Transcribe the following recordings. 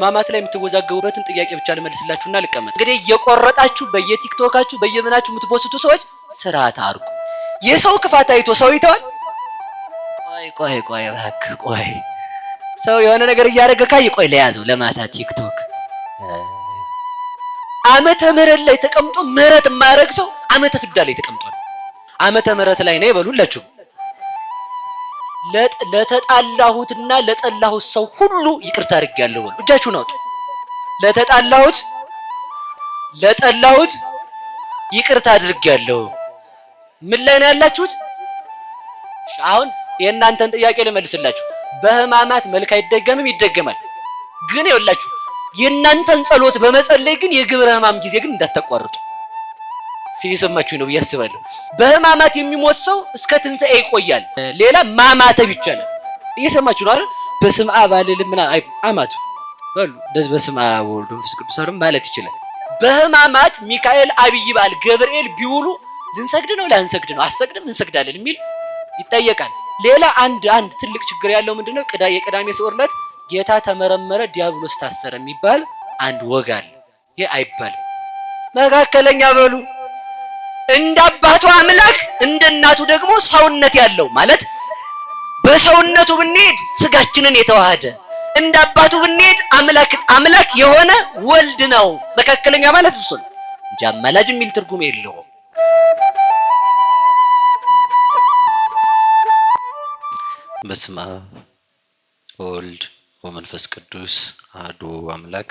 ህማማት ላይ የምትወዛገቡበትን ጥያቄ ብቻ ልመልስላችሁና ልቀመጥ። እንግዲህ እየቆረጣችሁ በየቲክቶካችሁ በየምናችሁ የምትፖስቱ ሰዎች ስርዓት አርጉ። የሰው ክፋት አይቶ ሰው ይተዋል? ቆይ እባክህ ቆይ። ሰው የሆነ ነገር እያደረገ ካይ ቆይ ለያዘው ለማታ ቲክቶክ ዓመተ ምህረት ላይ ተቀምጦ ምህረት የማያደርግ ሰው ዓመተ ፍዳ ላይ ተቀምጧል። ዓመተ ምህረት ላይ ነው ይበሉላችሁ። ለተጣላሁትና ለጠላሁት ሰው ሁሉ ይቅርታ አድርጌያለሁ በሉ። እጃችሁን አውጡ። ለጠላሁት ይቅርታ አድርጌያለሁ። ምን ላይ ነው ያላችሁት? አሁን የእናንተን ጥያቄ ልመልስላችሁ። በህማማት መልክ አይደገምም? ይደገማል። ግን ይኸውላችሁ የእናንተን ጸሎት በመጸለይ ግን የግብረ ህማም ጊዜ ግን እንዳታቋርጡ። እየሰማችሁ ነው ብዬ አስባለሁ። በህማማት የሚሞት ሰው እስከ ትንሣኤ ይቆያል። ሌላ ማማተብ ይቻላል። እየሰማችሁ ነው አይደል? በስመ አብ አልልም አማቱ በሉ። እንደዚህ በስመ አብ ወወልድ ወመንፈስ ቅዱስ ማለት ይችላል። በህማማት ሚካኤል፣ አብይ በዓል፣ ገብርኤል ቢውሉ ልንሰግድ ነው ላንሰግድ ነው አሰግድም እንሰግዳለን የሚል ይጠየቃል። ሌላ አንድ ትልቅ ችግር ያለው ምንድነው? የቅዳሜ ስዑር ዕለት ጌታ ተመረመረ ዲያብሎስ ታሰረ የሚባል አንድ ወግ አለ። ይሄ አይባልም። መካከለኛ በሉ። እንደ አባቱ አምላክ እንደ እናቱ ደግሞ ሰውነት ያለው ማለት በሰውነቱ ብንሄድ ስጋችንን የተዋሃደ እንደ አባቱ ብንሄድ አምላክ የሆነ ወልድ ነው። መካከለኛ ማለት እሱ ነው እንጂ አማላጅ የሚል ትርጉም የለውም። በስመ አብ ወወልድ ወመንፈስ ቅዱስ አሐዱ አምላክ።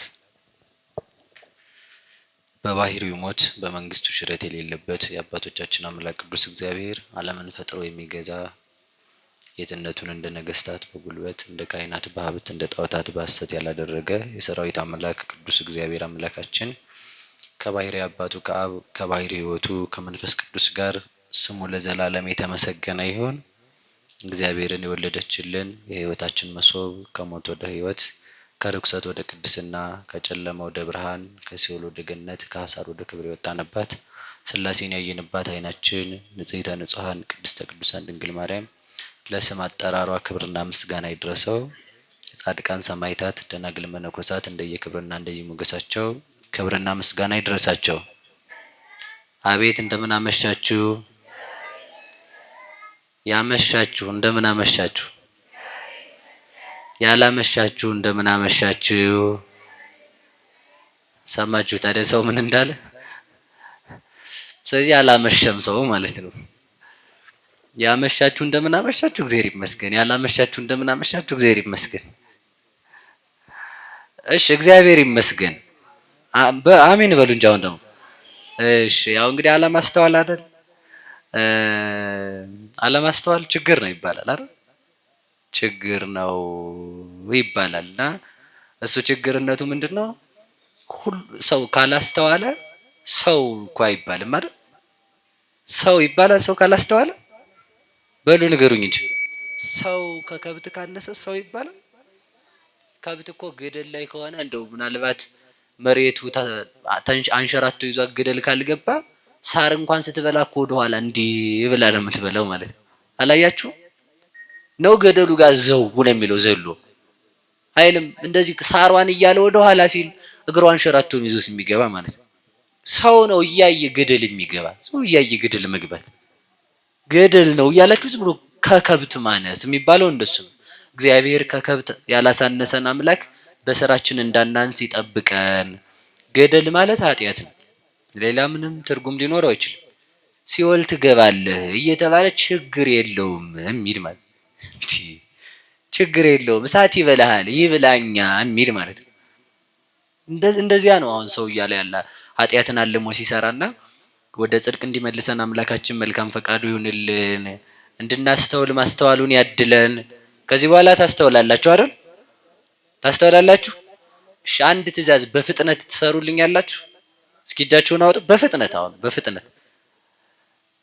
በባህሪው ሞት በመንግስቱ ሽረት የሌለበት የአባቶቻችን አምላክ ቅዱስ እግዚአብሔር ዓለምን ፈጥሮ የሚገዛ የትነቱን እንደ ነገስታት በጉልበት እንደ ካህናት በሀብት እንደ ጣዖታት በሐሰት ያላደረገ የሰራዊት አምላክ ቅዱስ እግዚአብሔር አምላካችን ከባህሪ አባቱ ከአብ ከባህሪ ሕይወቱ ከመንፈስ ቅዱስ ጋር ስሙ ለዘላለም የተመሰገነ ይሁን። እግዚአብሔርን የወለደችልን የህይወታችን መሶብ ከሞት ወደ ህይወት ከርኩሰት ወደ ቅድስና ከጨለማ ወደ ብርሃን ከሲኦል ወደ ገነት ከሐሳር ወደ ክብር የወጣንባት ሥላሴን ያየንባት አይናችን ንጽሕተ ንጹሐን ቅድስተ ቅዱሳን ድንግል ማርያም ለስም አጠራሯ ክብርና ምስጋና ይድረሰው። የጻድቃን ሰማዕታት ደናግል መነኮሳት እንደየክብርና እንደየሞገሳቸው ክብርና ምስጋና ይድረሳቸው። አቤት እንደምን አመሻችሁ። ያመሻችሁ እንደምን አመሻችሁ። ያላመሻችሁ እንደምን አመሻችሁ። ሰማችሁ ታዲያ ሰው ምን እንዳለ? ስለዚህ ያላመሸም ሰው ማለት ነው። ያመሻችሁ እንደምን አመሻችሁ እግዚአብሔር ይመስገን። ያላመሻችሁ እንደምን አመሻችሁ እግዚአብሔር ይመስገን። እሺ እግዚአብሔር ይመስገን። አሜን በሉ እንጂ አሁን ደግሞ እሺ። ያው እንግዲህ አለማስተዋል አይደል? አለማስተዋል ችግር ነው ይባላል አይደል? ችግር ነው ይባላልና እሱ ችግርነቱ ምንድነው? ሁሉ ሰው ካላስተዋለ ሰው እኮ አይባልም አይደል? ሰው ይባላል ሰው ካላስተዋለ? በሉ ንገሩኝ እንጂ ሰው ከከብት ካነሰ ሰው ይባላል? ከብት እኮ ገደል ላይ ከሆነ እንደው ምናልባት መሬቱ አንሸራቶ ይዟ ገደል ካልገባ ሳር እንኳን ስትበላ እኮ ወደ ኋላ እንዲህ ብላ ነው የምትበላው ማለት ነው። አላያችሁ ነው? ገደሉ ጋር ዘው ነው የሚለው ዘሎ አይልም። እንደዚህ ሳሯን እያለ ወደ ኋላ ሲል እግሯን አንሸራቶ ይዞስ የሚገባ ማለት ነው። ሰው ነው እያየ ገደል የሚገባ። ሰው እያየ ገደል መግባት ገደል ነው እያላችሁ ዝም ብሎ ከከብት ማነስ የሚባለው እንደሱ ነው። እግዚአብሔር ከከብት ያላሳነሰን አምላክ በስራችን እንዳናንስ ይጠብቀን። ገደል ማለት ኃጢአት ነው። ሌላ ምንም ትርጉም ሊኖረው አይችልም። ሲኦል ትገባለህ እየተባለ ችግር የለውም የሚል ማለት ችግር የለውም እሳት ይበላሃል ይብላኛ የሚል ማለት ነው። እንደዚያ ነው አሁን ሰው እያለ ያለ ኃጢአትን አልሞ ሲሰራና ወደ ጽድቅ እንዲመልሰን አምላካችን መልካም ፈቃዱ ይሁንልን። እንድናስተውል ማስተዋሉን ያድለን። ከዚህ በኋላ ታስተውላላችሁ አይደል? ታስተውላላችሁ? እሺ አንድ ትእዛዝ በፍጥነት ትሰሩልኛላችሁ? እስኪ እጃችሁን አውጡ በፍጥነት። አሁን በፍጥነት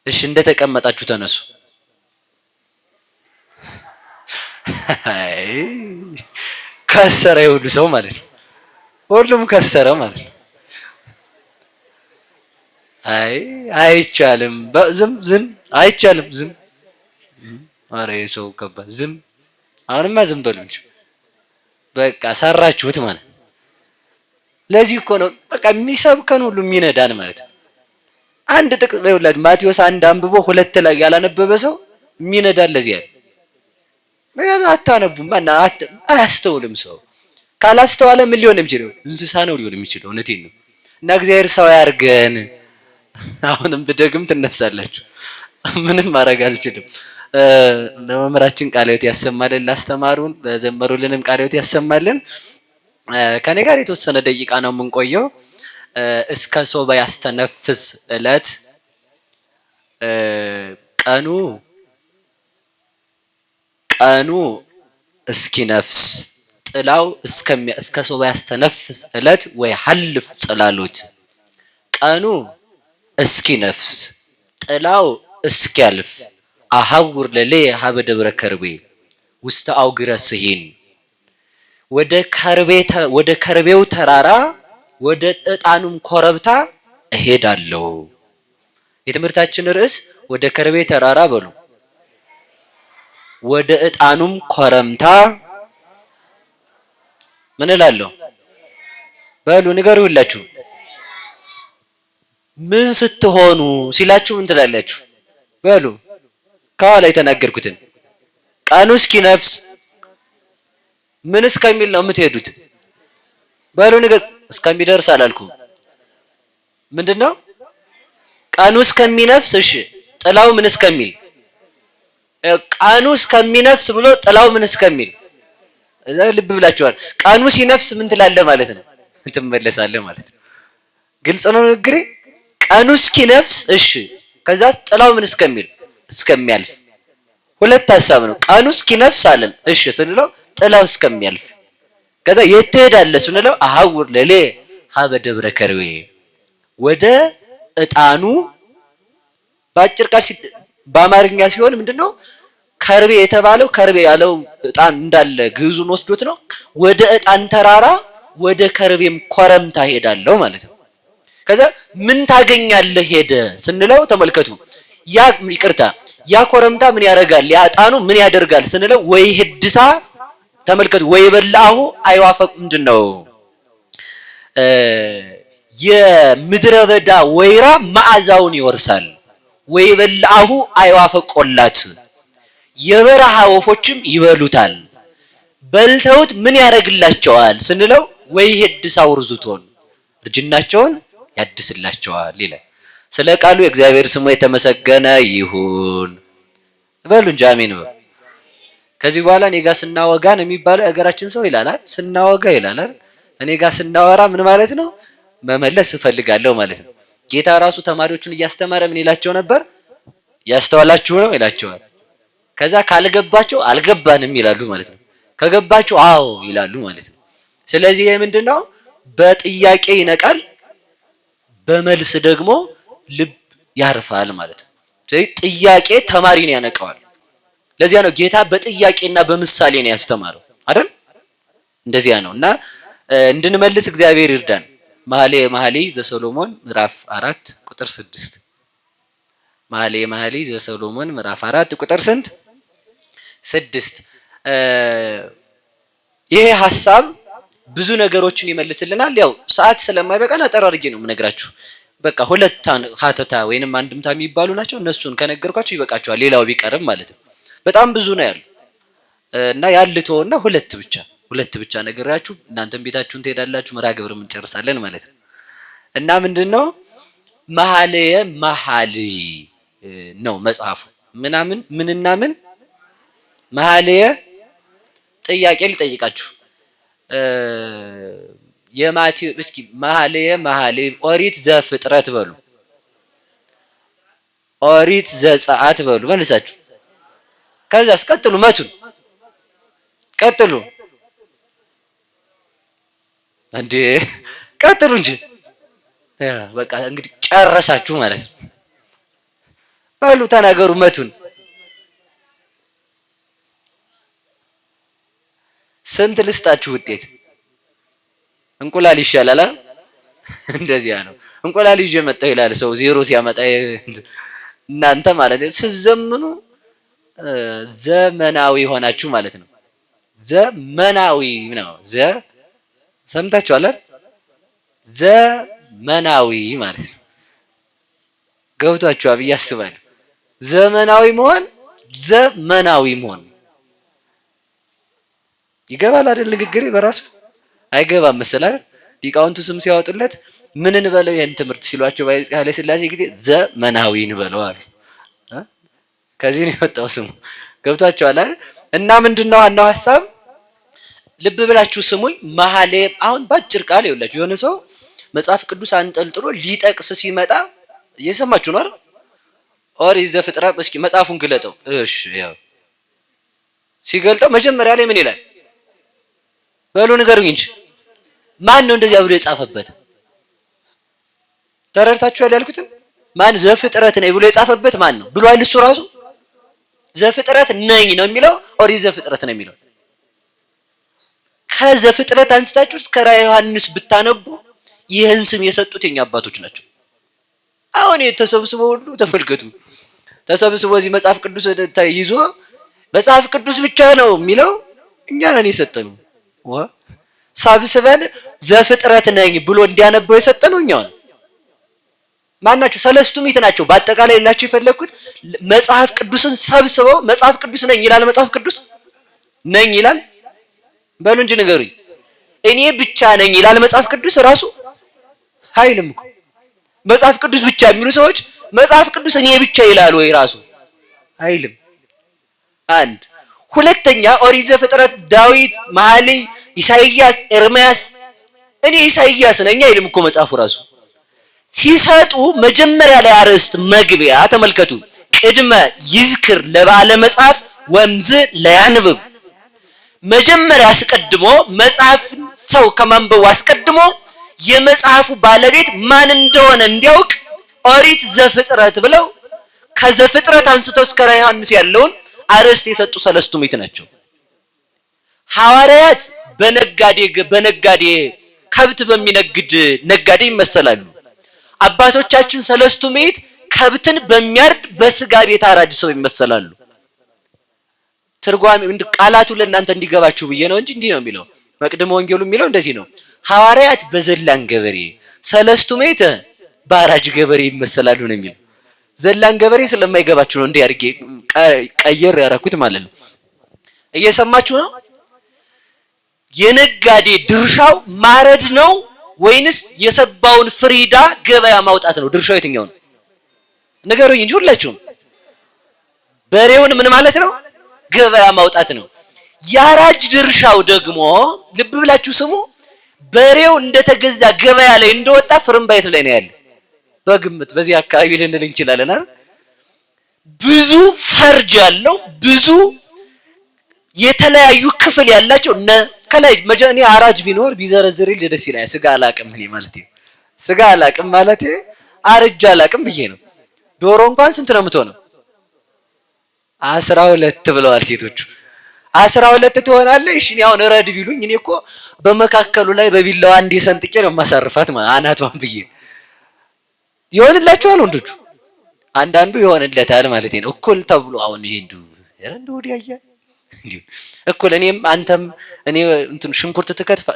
እሺ እንደተቀመጣችሁ ተነሱ። ከሰረ ይሁሉ ሰው ማለት ነው። ሁሉም ከሰረ ማለት ነው። አይቻልም። ዝም አይቻልም። ዝም አረ ሰው ከባድ ዝም። አሁንማ ዝም በሉ እንጂ በቃ ሰራችሁት ማለት ለዚህ እኮ ነው በቃ የሚሰብከን ሁሉ የሚነዳን ማለት ነው። አንድ ጥቅስ በይውላችሁ ማቴዎስ 1 አንብቦ 2 ላይ ያላነበበ ሰው የሚነዳን ለዚህ ያለ አታነቡም እና አያስተውልም። ሰው ካላስተዋለ ምን ሊሆን የሚችለው እንስሳ ነው ሊሆን የሚችለው። እውነቴን ነው። እና እግዚአብሔር ሰው ያርገን። አሁንም ብደግም ትነሳላችሁ። ምንም ማድረግ አልችልም። ለመምህራችን ቃለ ሕይወት ያሰማልን፣ ላስተማሩን ለዘመሩልንም ቃለ ሕይወት ያሰማልን። ከኔ ጋር የተወሰነ ደቂቃ ነው የምንቆየው። እስከ ሶበ ያስተነፍስ ዕለት ቀኑ እስኪነፍስ ጥላው እስከ ሶበ ያስተነፍስ ዕለት ወይ ሀልፍ ጽላሎት። ቀኑ እስኪነፍስ ጥላው እስኪያልፍ አሐውር ለሌየ ሀበ ደብረ ከርቤ ውስተ አውግረ ስሂን። ወደ ከርቤው ተራራ ወደ ዕጣኑም ኮረብታ እሄዳለሁ። የትምህርታችን ርዕስ ወደ ከርቤ ተራራ በሉ፣ ወደ ዕጣኑም ኮረብታ ምን እላለሁ በሉ ንገሩ ሁላችሁ። ምን ስትሆኑ ሲላችሁ ምን ትላላችሁ? በሉ ከኋላ የተናገርኩትን ቀኑ እስኪነፍስ ምን እስከሚል ነው የምትሄዱት? በሉ ንገር። እስከሚደርስ አላልኩም። ምንድነው? ቀኑ እስከሚነፍስ። እሺ ጥላው ምን እስከሚል? ቀኑ እስከሚነፍስ ብሎ ጥላው ምን እስከሚል እዛ ልብ ብላችኋል። ቀኑ ሲነፍስ ምን ትላለህ ማለት ነው? ትመለሳለህ ማለት ነው። ግልጽ ነው ንግግሬ። ቀኑ እስኪነፍስ እሺ፣ ከዛ ጥላው ምን እስከሚል? እስከሚያልፍ። ሁለት ሐሳብ ነው። ቀኑ እስኪነፍስ አለን እሺ ስንለው ጥላው እስከሚያልፍ። ከዛ የት ትሄዳለህ ስንለው አሐውር ለሌየ ሀበ ደብረ ከርቤ ወደ ዕጣኑ። በአጭር ቃል በአማርኛ ሲሆን ምንድነው ከርቤ የተባለው? ከርቤ ያለው ዕጣን እንዳለ ግዕዙን ወስዶት ነው። ወደ ዕጣን ተራራ ወደ ከርቤም ኮረብታ ሄዳለሁ ማለት ነው። ከዛ ምን ታገኛለህ ሄደ ስንለው ተመልከቱ። ያ ኮረብታ ምን ያደርጋል? ያ ዕጣኑ ምን ያደርጋል ስንለው ወይ ህድሳ ተመልከቱ። ወይ በላሁ አይዋፈ ምንድነው? የምድረ በዳ ወይራ መዓዛውን ይወርሳል። ወይ በላሁ አይዋፈ ቆላት የበረሃ ወፎችም ይበሉታል። በልተውት ምን ያደርግላቸዋል ስንለው ወይ ህድሳ ውርዙቶን እርጅናቸውን ያድስላቸዋል ይላል። ስለ ቃሉ የእግዚአብሔር ስሙ የተመሰገነ ይሁን። በሉ እንጂ አሜን በሉ። ከዚህ በኋላ እኔ ጋር ስናወጋ ነው የሚባለው የሀገራችን ሰው ይላል። ስናወጋ ይላል። እኔ ጋር ስናወራ ምን ማለት ነው? መመለስ እፈልጋለሁ ማለት ነው። ጌታ ራሱ ተማሪዎቹን እያስተማረ ምን ይላቸው ነበር? ያስተዋላችሁ ነው ይላቸዋል። ከዛ ካልገባቸው አልገባንም ይላሉ ማለት ነው። ከገባቸው አዎ ይላሉ ማለት ነው። ስለዚህ ይሄ ምንድነው? በጥያቄ ይነቃል፣ በመልስ ደግሞ ልብ ያርፋል ማለት ነው። ስለዚህ ጥያቄ ተማሪን ያነቃዋል። ለዚያ ነው ጌታ በጥያቄና በምሳሌ ነው ያስተማረው አይደል? እንደዚያ ነው እና እንድንመልስ እግዚአብሔር ይርዳን። መኃልየ ዘሰሎሞን ምዕራፍ 4 ቁጥር 6 መኃልየ ዘሰሎሞን ምዕራፍ 4 ቁጥር ስንት? 6 ይሄ ሐሳብ ብዙ ነገሮችን ይመልስልናል። ያው ሰዓት ስለማይበቃን አጠር አድርጌ ነው የምነግራችሁ። በቃ ሁለት ሀተታ ወይንም አንድምታ የሚባሉ ናቸው። እነሱን ከነገርኳችሁ ይበቃችኋል፣ ሌላው ቢቀርም ማለት ነው። በጣም ብዙ ነው ያሉ እና ያልተውና ሁለት ብቻ ነገራችሁ። እናንተም ቤታችሁን ትሄዳላችሁ፣ መርሐ ግብርም እንጨርሳለን ማለት ነው። እና ምንድነው መኃልየ ነው መጽሐፉ ምንና ምን መኃልየ። ጥያቄ ልጠይቃችሁ የማቴዎስ እስኪ መኃልየ ኦሪት ዘፍጥረት በሉ፣ ኦሪት ዘጸአት በሉ መልሳችሁ። ከዛስ ቀጥሉ፣ መቱን ቀጥሉ እንዴ ቀጥሉ እንጂ በቃ እንግዲህ ጨረሳችሁ ማለት ነው። በሉ ተናገሩ፣ መቱን። ስንት ልስጣችሁ ውጤት? እንቁላል ይሻላል። እንደዚያ ነው። እንቁላል ይዤ መጣሁ ይላል ሰው ዜሮ ሲያመጣ። እናንተ ማለት ስትዘምኑ ዘመናዊ ሆናችሁ ማለት ነው። ዘመናዊ ነው። ሰምታችኋል አይደል? ዘመናዊ ማለት ነው። ገብቷችኋል ብዬ አስባለሁ። ዘመናዊ መሆን ዘመናዊ መሆን ይገባል አይደል? ንግግሬ በራሱ አይገባም መሰላል። ሊቃውንቱ ስም ሲያወጡለት ምን እንበለው ይሄን ትምህርት ሲሏቸው ኃይለ ሥላሴ ጊዜ ዘመናዊ እንበለው አሉ። ከዚህ ነው የወጣው ስሙ። ገብቷችኋል አይደል? እና ምንድነው ዋናው ሐሳብ? ልብ ብላችሁ ስሙኝ። መኃልየ አሁን ባጭር ቃል ይኸውላችሁ የሆነ ሰው መጽሐፍ ቅዱስ አንጠልጥሎ ሊጠቅስ ሲመጣ እየሰማችሁ ነው አይደል? ኦሪት ዘፍጥረት እስኪ መጽሐፉን ግለጠው። እሺ ያው ሲገልጠው መጀመሪያ ላይ ምን ይላል? በሉ ንገሩኝ እንጂ ማን ነው እንደዚያ ብሎ የጻፈበት? ተረድታችኋል ያልኩትን? ማን ዘፍጥረት ነኝ ብሎ የጻፈበት ማን ነው ብሏል? እሱ ራሱ ዘፍጥረት ነኝ ነው የሚለው፣ ኦሪት ዘፍጥረት ነው የሚለው። ከዘፍጥረት አንስታችሁ እስከ ራዕየ ዮሐንስ ብታነቡ ይህን ስም የሰጡት የኛ አባቶች ናቸው። አሁን ተሰብስበው ሁሉ ተመልከቱ። ተሰብስበው እዚህ መጽሐፍ ቅዱስ ይዞ መጽሐፍ ቅዱስ ብቻ ነው የሚለው እኛ ነን የሰጠነው። ሰብስበን ዘፍጥረት ነኝ ብሎ እንዲያነበው የሰጠነው እኛው ነን። ማናቸው? ሰለስቱ ምዕት ናቸው። በአጠቃላይ ላችሁ የፈለኩት መጽሐፍ ቅዱስን ሰብስበው መጽሐፍ ቅዱስ ነኝ ይላል። መጽሐፍ ቅዱስ ነኝ ይላል። በሉ እንጂ ንገሩኝ። እኔ ብቻ ነኝ ይላል መጽሐፍ ቅዱስ ራሱ? አይልም እኮ። መጽሐፍ ቅዱስ ብቻ የሚሉ ሰዎች መጽሐፍ ቅዱስ እኔ ብቻ ይላል ወይ ራሱ? አይልም። አንድ ሁለተኛ ኦሪት ዘፍጥረት ዳዊት፣ መኃልየ፣ ኢሳይያስ፣ ኤርምያስ እኔ ኢሳይያስ ነኝ አይልም እኮ መጽሐፉ ራሱ። ሲሰጡ መጀመሪያ ላይ አርዕስት መግቢያ ተመልከቱ። ቅድመ ይዝክር ለባለ መጽሐፍ ወምዝ ለያንብብ። መጀመሪያ አስቀድሞ መጽሐፍ ሰው ከማንበቡ አስቀድሞ የመጽሐፉ ባለቤት ማን እንደሆነ እንዲያውቅ ኦሪት ዘፍጥረት ብለው ከዘፍጥረት አንስተው እስከ ራዕየ ዮሐንስ ያለውን አርዕስት የሰጡ ሰለስቱ ምዕት ናቸው። ሐዋርያት በነጋዴ ከብት በሚነግድ ነጋዴ ይመሰላሉ። አባቶቻችን ሰለስቱ ምዕት ከብትን በሚያርድ በስጋ ቤት አራጅ ሰው ይመሰላሉ። ትርጓሜ ቃላቱ ለእናንተ እንዲገባችሁ ብዬ ነው እንጂ እንዲህ ነው የሚለው መቅድመ ወንጌሉ የሚለው እንደዚህ ነው። ሐዋርያት በዘላን ገበሬ፣ ሰለስቱ ምዕት በአራጅ ገበሬ ይመሰላሉ ነው የሚለው። ዘላን ገበሬ ስለማይገባችሁ ነው እንዲህ አድርጌ ቀየር ያደረኩት ማለት ነው። እየሰማችሁ ነው? የነጋዴ ድርሻው ማረድ ነው ወይንስ የሰባውን ፍሪዳ ገበያ ማውጣት ነው? ድርሻው የትኛው ነው? ንገሩኝ እንጂ ሁላችሁም። በሬውን ምን ማለት ነው? ገበያ ማውጣት ነው። የአራጅ ድርሻው ደግሞ ልብ ብላችሁ ስሙ። በሬው እንደተገዛ ገበያ ላይ እንደወጣ ፍርምባይት ላይ ነው ያለ። በግምት በዚህ አካባቢ ልንል እንችላለን አይደል? ብዙ ፈርጅ ያለው ብዙ የተለያዩ ክፍል ያላቸው ከላይ መጀኔ አራጅ ቢኖር ቢዘረዝርል ደስ ይላል። ስጋ አላቅም እኔ ማለት ስጋ አላቅም ማለት አርጃ አላቅም ብዬ ነው። ዶሮ እንኳን ስንት ነው የምትሆነው? 12 ብለዋል ሴቶቹ። 12 ትሆናለሽ። እኔ አሁን ረድ ቢሉኝ እኔ እኮ በመካከሉ ላይ በቢላዋ አንዴ ሰንጥቄ ነው ማሳርፋት አናቷን ብዬ ይሆንላችኋል ወንዶቹ። አንዳንዱ ይሆንለታል ማለት ነው። እኩል ተብሎ አሁን ይሄ እንዱ ወዲያያ እንዴ እኩል እኔም አንተም እኔ እንትን ሽንኩርት ትከትፍ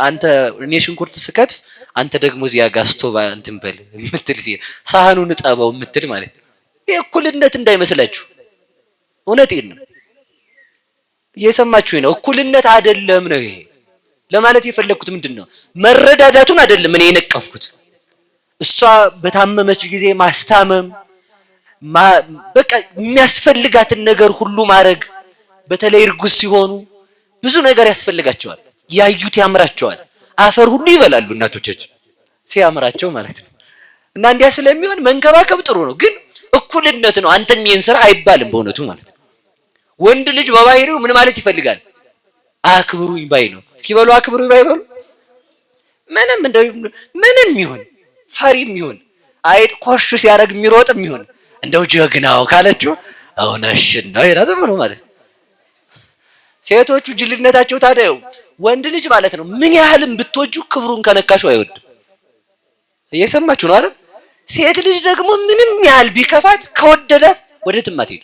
አንተ እኔ ሽንኩርት ስከትፍ አንተ ደግሞ እዚያ ጋስቶ እንትን በል የምትል ሳህኑን ጠባው የምትል ማለት ነው። ይሄ እኩልነት እንዳይመስላችሁ። እውነቴን ነው። እየሰማችሁኝ ነው? እኩልነት አይደለም ነው ይሄ ለማለት የፈለኩት። ምንድነው መረዳዳቱን አይደለም እኔ የነቀፍኩት። እሷ በታመመች ጊዜ ማስታመም በቃ የሚያስፈልጋትን ነገር ሁሉ ማድረግ። በተለይ እርጉዝ ሲሆኑ ብዙ ነገር ያስፈልጋቸዋል። ያዩት ያምራቸዋል። አፈር ሁሉ ይበላሉ እናቶቻችን ሲያምራቸው ማለት ነው። እና እንዲያ ስለሚሆን መንከባከብ ጥሩ ነው። ግን እኩልነት ነው። አንተም ይሄን ስራ አይባልም በእውነቱ ማለት ነው። ወንድ ልጅ በባህሪው ምን ማለት ይፈልጋል? አክብሩኝ ባይ ነው። እስኪ በሉ አክብሩኝ ባይ በሉ። ምንም ይሁን ፈሪም ይሁን አይጥ ኮሽ ሲያደርግ የሚሮጥም ይሁን እንደው ጀግናው ካለችው አሁን አሽናው ይራዘም ነው ማለት ነው። ሴቶቹ ጅልነታቸው ታዲያ ወንድ ልጅ ማለት ነው ምን ያህልም ብትወጁ ክብሩን ከነካሽው አይወድም። እየሰማችሁ ነው አይደል? ሴት ልጅ ደግሞ ምንም ያህል ቢከፋት ከወደዳት ወደትም አትሄድ።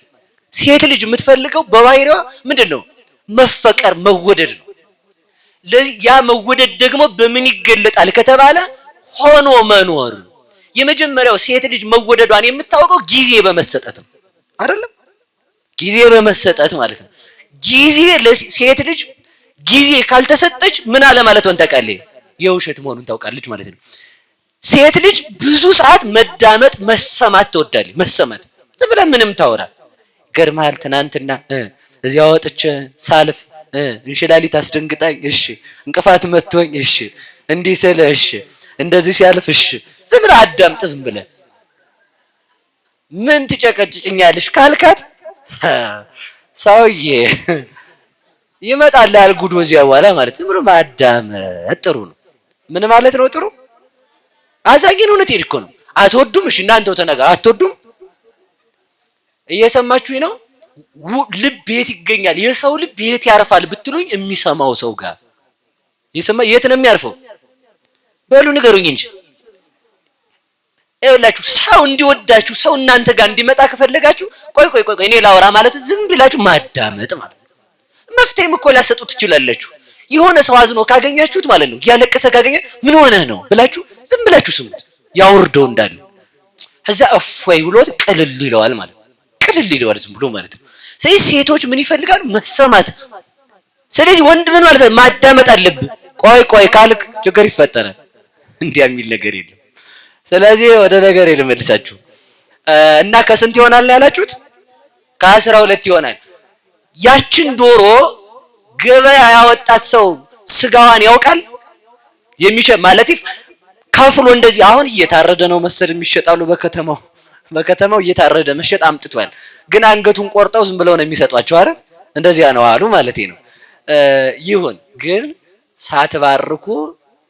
ሴት ልጅ የምትፈልገው በባህሪዋ ምንድነው? መፈቀር፣ መወደድ ነው። ያ መወደድ ደግሞ በምን ይገለጣል ከተባለ ሆኖ መኖር። የመጀመሪያው ሴት ልጅ መወደዷን የምታውቀው ጊዜ በመሰጠት ነው አይደለም? ጊዜ በመሰጠት ማለት ነው። ጊዜ ለሴት ልጅ ጊዜ ካልተሰጠች ምን አለ ማለቷን ታውቃለች? የውሸት መሆኑን ታውቃለች ማለት ነው። ሴት ልጅ ብዙ ሰዓት መዳመጥ መሰማት ትወዳለች። መሰማት ዝም ብለን ምንም ታወራ ገርማል። ትናንትና እዚያ ወጥቼ ሳልፍ እንሽላሊት አስደንግጣኝ፣ እሺ እንቅፋት መጥቶኝ፣ እሺ እንዲህ ስለ፣ እሺ እንደዚህ ሲያልፍ፣ እሺ ዝም ብለህ አዳምጥ። ዝም ብለህ ምን ትጨቀጭጭኛለሽ ካልካት ሰውዬ ይመጣልሃል ጉዶ እዚያ በኋላ ማለት ዝም ብሎ ማዳመጥ ጥሩ ነው። ምን ማለት ነው ጥሩ? አዛኝን እውነቴን እኮ ነው። አትወዱም? እሺ እናንተው ተነጋገሩ። አትወዱም? እየሰማችሁኝ ነው? ልብ የት ይገኛል? የሰው ልብ የት ያርፋል ብትሉኝ የሚሰማው ሰው ጋር። የት ነው የሚያርፈው? በሉ ንገሩኝ እንጂ። ይኸውላችሁ ሰው እንዲወዳችሁ፣ ሰው እናንተ ጋር እንዲመጣ ከፈለጋችሁ ቆይ እኔ ላወራ ማለት ዝም ብላችሁ ማዳመጥ ማለት ነው። መፍትሄም እኮ ላሰጡ ትችላላችሁ። የሆነ ሰው አዝኖ ካገኛችሁት ማለት ነው፣ እያለቀሰ ካገኘ ምን ሆነህ ነው ብላችሁ ዝም ብላችሁ ስሙት። ያወርደው እንዳለ እዛ እፎይ ብሎት ቅልል ይለዋል ማለት ነው። ቅልል ይለዋል ዝም ብሎ ማለት ነው። ስለዚህ ሴቶች ምን ይፈልጋሉ? መሰማት። ስለዚህ ወንድ ምን ማለት ነው? ማዳመጥ አለብህ። ቆይ ካልክ ችግር ይፈጠራል። እንዲያ የሚል ነገር የለም። ስለዚህ ወደ ነገር ልመልሳችሁ እና ከስንት ይሆናል ያላችሁት? ከ12 ይሆናል። ያችን ዶሮ ገበያ ያወጣት ሰው ስጋዋን ያውቃል? ማለት ከፍሎ እንደዚህ አሁን እየታረደ ነው መሰል የሚሸጣሉ በከተማው እየታረደ መሸጥ አምጥቷል። ግን አንገቱን ቆርጠው ዝም ብለው ነው የሚሰጧቸው አይደል? እንደዚያ ነው አሉ ማለት ነው። ይሁን ግን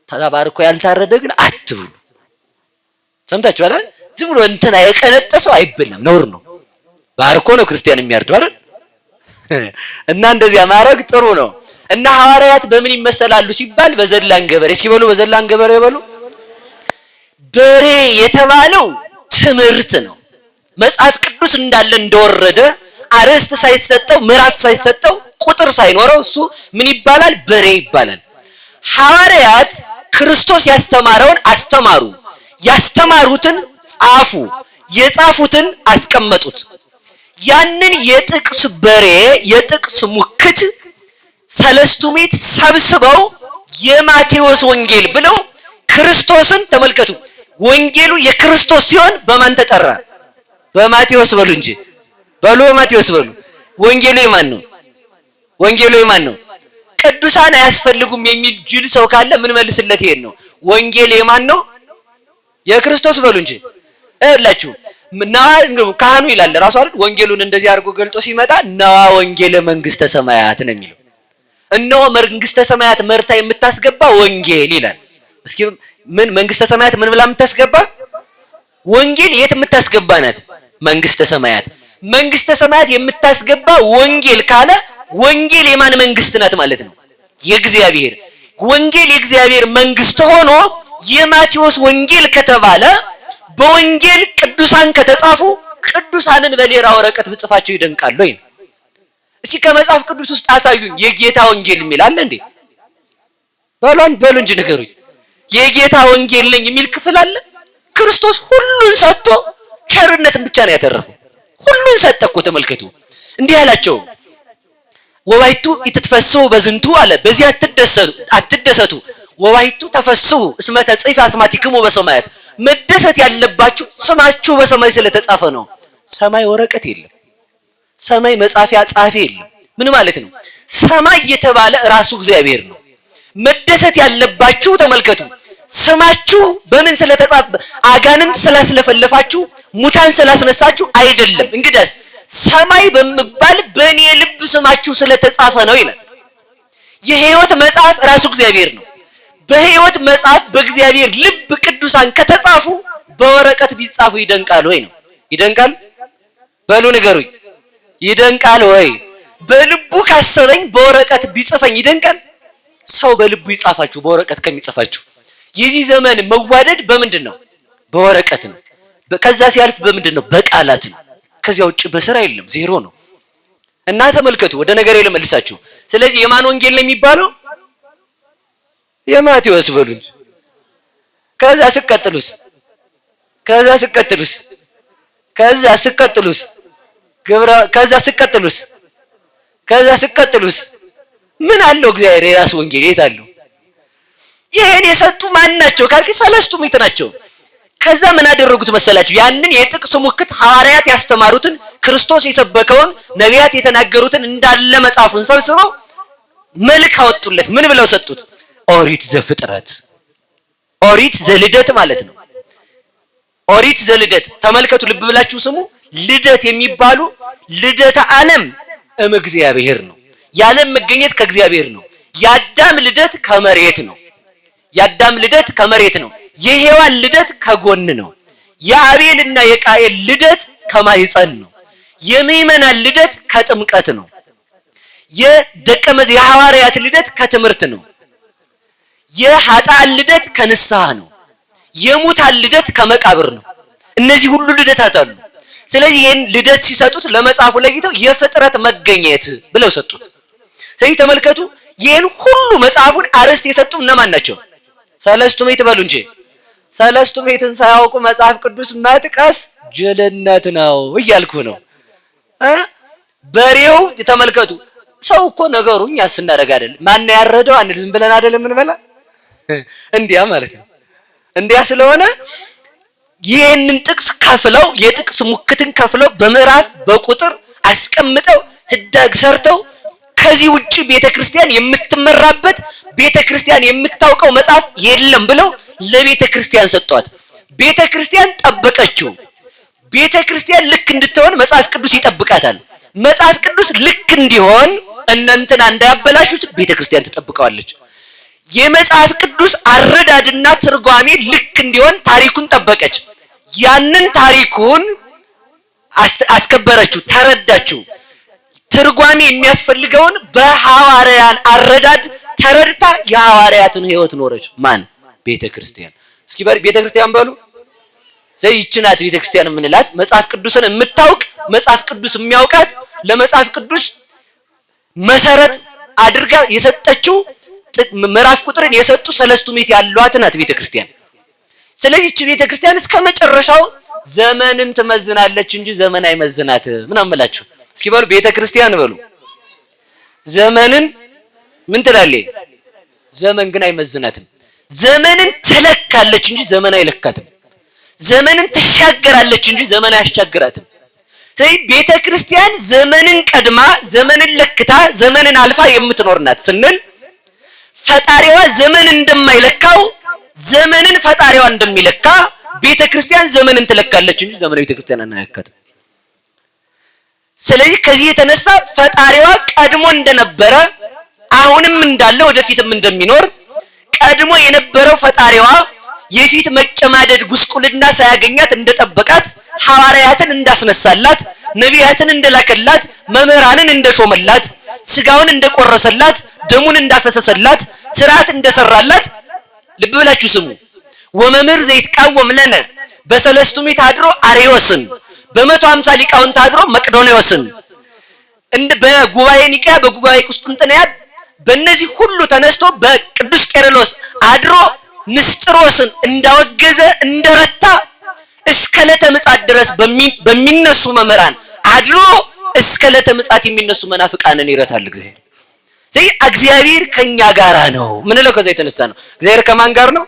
ተባርኮ ያልታረደ ግን አትብሉ። ሰምታችኋል? ዝም ብሎ እንትና የቀነጠሰው አይበላም፣ ነውር ነው። ባርኮ ነው ክርስቲያን የሚያርደው አይደል? እና እንደዚያ ማድረግ ጥሩ ነው። እና ሐዋርያት በምን ይመሰላሉ ሲባል በዘላን ገበሬ። እስኪ በሉ በዘላን ገበሬ በሉ። በሬ የተባለው ትምህርት ነው። መጽሐፍ ቅዱስ እንዳለ እንደወረደ አርዕስት ሳይሰጠው ምዕራፍ ሳይሰጠው ቁጥር ሳይኖረው እሱ ምን ይባላል? በሬ ይባላል። ሐዋርያት ክርስቶስ ያስተማረውን አስተማሩ፣ ያስተማሩትን ጻፉ፣ የጻፉትን አስቀመጡት። ያንን የጥቅስ በሬ የጥቅስ ሙክት ሰለስቱ ምዕት ሰብስበው የማቴዎስ ወንጌል ብለው ክርስቶስን ተመልከቱ። ወንጌሉ የክርስቶስ ሲሆን በማን ተጠራ? በማቴዎስ በሉ እንጂ በሉ በማቴዎስ በሉ። ወንጌሉ የማን ነው? ወንጌሉ የማን ነው? ቅዱሳን አያስፈልጉም የሚል ጅል ሰው ካለ ምን መልስለት? ይሄን ነው። ወንጌል የማን ነው? የክርስቶስ በሉ እንጂ እላችሁ ካህኑ ይላል ራሱ አይደል? ወንጌሉን እንደዚህ አድርጎ ገልጦ ሲመጣ ነዋ ወንጌለ መንግስተ ሰማያት ነው የሚለው። እነሆ መንግስተ ሰማያት መርታ የምታስገባ ወንጌል ይላል። እስኪ ምን መንግስተ ሰማያት ምን ብላ የምታስገባ? ወንጌል የት የምታስገባ ናት? መንግስተ ሰማያት። መንግስተ ሰማያት የምታስገባ ወንጌል ካለ ወንጌል የማን መንግስት ናት ማለት ነው? የእግዚአብሔር። ወንጌል የእግዚአብሔር መንግስት ሆኖ የማቴዎስ ወንጌል ከተባለ በወንጌል ቅዱሳን ከተጻፉ ቅዱሳንን በሌላ ወረቀት ብጽፋቸው ይደንቃሉ ወይ? እስኪ ከመጽሐፍ ቅዱስ ውስጥ አሳዩኝ። የጌታ ወንጌል የሚል አለ እንዴ? በሉ እንጂ ንገሩኝ። የጌታ ወንጌል ነኝ የሚል ክፍል አለ? ክርስቶስ ሁሉን ሰጥቶ ቸርነትን ብቻ ነው ያተረፈው። ሁሉን ሰጠ እኮ ተመልከቱ። እንዲህ አላቸው፣ ወባይቱ ኢትትፈስሑ በዝንቱ አለ። በዚህ አትደሰቱ። ወባይቱ ተፈስሑ እስመ ተጽሕፈ አስማቲክሙ በሰማያት። መደሰት ያለባችሁ ስማችሁ በሰማይ ስለተጻፈ ነው። ሰማይ ወረቀት የለም። ሰማይ መጻፊያ ጻፊ የለም። ምን ማለት ነው? ሰማይ የተባለ ራሱ እግዚአብሔር ነው። መደሰት ያለባችሁ ተመልከቱ፣ ስማችሁ በምን ስለተጻፈ? አጋንንት ስላስለፈለፋችሁ፣ ሙታን ስላስነሳችሁ አይደለም። እንግዲያስ ሰማይ በመባል በእኔ ልብ ስማችሁ ስለተጻፈ ነው ይላል። የሕይወት መጽሐፍ ራሱ እግዚአብሔር ነው። በሕይወት መጽሐፍ በእግዚአብሔር ልብ ቅዱሳን ከተጻፉ በወረቀት ቢጻፉ ይደንቃል ወይ ነው? ይደንቃል? በሉ ንገሩኝ። ይደንቃል ወይ? በልቡ ካሰበኝ በወረቀት ቢጽፈኝ ይደንቃል? ሰው በልቡ ይጻፋችሁ በወረቀት ከሚጽፋችሁ። የዚህ ዘመን መዋደድ በምንድን ነው? በወረቀት ነው። ከዛ ሲያልፍ በምንድን ነው? በቃላት ነው። ከዚያ ውጭ በስራ የለም፣ ዜሮ ነው። እና ተመልከቱ፣ ወደ ነገር ልመልሳችሁ። ስለዚህ የማን ወንጌል ነው የሚባለው? የማቴዎስ በሉ እንጂ ከዛ ስቀጥሉስ ግብረ ከዛ ስቀጥሉስ ምን አለው እግዚአብሔር የራሱ ወንጌል የት አለው? ይሄን የሰጡ ማን ናቸው ካልክ ሰለስቱ ምዕት ናቸው። ከዛ ምን አደረጉት መሰላችሁ? ያንን የጥቅስ ሙክት ሐዋርያት ያስተማሩትን ክርስቶስ የሰበከውን ነቢያት የተናገሩትን እንዳለ መጽሐፉን ሰብስበው መልክ አወጡለት። ምን ብለው ሰጡት? ኦሪት ዘፍጥረት፣ ኦሪት ዘልደት ማለት ነው። ኦሪት ዘልደት ተመልከቱ፣ ልብ ብላችሁ ስሙ። ልደት የሚባሉ ልደተ ዓለም እግዚአብሔር ነው። የዓለም መገኘት ከእግዚአብሔር ነው። የአዳም ልደት ከመሬት ነው። የሔዋን ልደት ከጎን ነው። የአቤልና የቃየል ልደት ከማይጸን ነው። የምእመናን ልደት ከጥምቀት ነው። የሐዋርያት ልደት ከትምህርት ነው። የኃጥአን ልደት ከንስሐ ነው። የሙታን ልደት ከመቃብር ነው። እነዚህ ሁሉ ልደታት አሉ። ስለዚህ ይህን ልደት ሲሰጡት ለመጽሐፉ ለይተው የፍጥረት መገኘት ብለው ሰጡት። ስለዚህ ተመልከቱ፣ ይህን ሁሉ መጽሐፉን አርዕስት የሰጡ እነማን ናቸው? ሰለስቱ ምዕት በሉ እንጂ። ሰለስቱ ምዕትን ሳያውቁ መጽሐፍ ቅዱስ መጥቀስ ጅልነት ነው እያልኩ ነው። በሬው ተመልከቱ። ሰው እኮ ነገሩ እኛ ስናደርግ አይደል ማን ያረደው አንል ዝም ብለን አይደለም እንበላ እንዲያ ማለት ነው። እንዲያ ስለሆነ ይህንን ጥቅስ ከፍለው የጥቅስ ሙክትን ከፍለው በምዕራፍ በቁጥር አስቀምጠው ህዳግ ሰርተው ከዚህ ውጪ ቤተክርስቲያን የምትመራበት ቤተክርስቲያን የምታውቀው መጽሐፍ የለም ብለው ለቤተክርስቲያን ሰጧት። ቤተክርስቲያን ጠበቀችው። ቤተክርስቲያን ልክ እንድትሆን መጽሐፍ ቅዱስ ይጠብቃታል። መጽሐፍ ቅዱስ ልክ እንዲሆን እናንተን እንዳያበላሹት ቤተክርስቲያን ትጠብቀዋለች። የመጽሐፍ ቅዱስ አረዳድና ትርጓሜ ልክ እንዲሆን ታሪኩን ጠበቀች። ያንን ታሪኩን አስከበረችው፣ ተረዳችው። ትርጓሜ የሚያስፈልገውን በሐዋርያን አረዳድ ተረድታ የሐዋርያትን ሕይወት ኖረች። ማን? ቤተክርስቲያን። እስኪ ቤተክርስቲያን በሉ። ዘይች ናት ቤተክርስቲያን የምንላት። መጽሐፍ ቅዱስን የምታውቅ መጽሐፍ ቅዱስ የሚያውቃት ለመጽሐፍ ቅዱስ መሰረት አድርጋ የሰጠችው ምዕራፍ ቁጥርን የሰጡ ሰለስቱ ምዕት ያሏት ናት ቤተክርስቲያን። ስለዚህ እቺ ቤተክርስቲያን እስከ መጨረሻው ዘመንን ትመዝናለች እንጂ ዘመን አይመዝናትም። ምን አመላችሁ? እስኪ በሉ ቤተክርስቲያን በሉ። ዘመንን ምን ትላለች? ዘመን ግን አይመዝናትም። ዘመንን ትለካለች እንጂ ዘመን አይለካትም። ዘመንን ትሻገራለች እንጂ ዘመን አያሻግራትም። ስለዚህ ቤተክርስቲያን ዘመንን ቀድማ ዘመንን ለክታ ዘመንን አልፋ የምትኖር ናት ስንል ፈጣሪዋ ዘመን እንደማይለካው ዘመንን ፈጣሪዋ እንደሚለካ ቤተክርስቲያን ዘመንን ትለካለች እንጂ ዘመን ቤተክርስቲያን አናያካትም። ስለዚህ ከዚህ የተነሳ ፈጣሪዋ ቀድሞ እንደነበረ አሁንም እንዳለ ወደፊትም እንደሚኖር ቀድሞ የነበረው ፈጣሪዋ የፊት መጨማደድ ጉስቁልና ሳያገኛት እንደጠበቃት ሐዋርያትን እንዳስነሳላት ነቢያትን እንደላከላት መምህራንን እንደሾመላት ስጋውን እንደቆረሰላት ደሙን እንዳፈሰሰላት ስርዓት እንደሰራላት ልብ ብላችሁ ስሙ። ወመምህር ዘይትቃወም ለነ በሰለስቱ ምዕት አድሮ አርዮስን በ150 ሊቃውንት አድሮ መቅዶንዮስን በጉባኤ ኒቅያ በጉባኤ ቁስጥንጥንያ በእነዚህ ሁሉ ተነስቶ በቅዱስ ቄርሎስ አድሮ ንስጥሮስን እንዳወገዘ እንደረታ እስከ ዕለተ ምጽአት ድረስ በሚነሱ መምህራን አድሮ እስከ ዕለተ ምጽአት የሚነሱ መናፍቃንን ይረታል እግዚአብሔር። ስለዚህ እግዚአብሔር ከኛ ጋራ ነው። ምን ነው? ከዛ የተነሳ ነው። እግዚአብሔር ከማን ጋር ነው?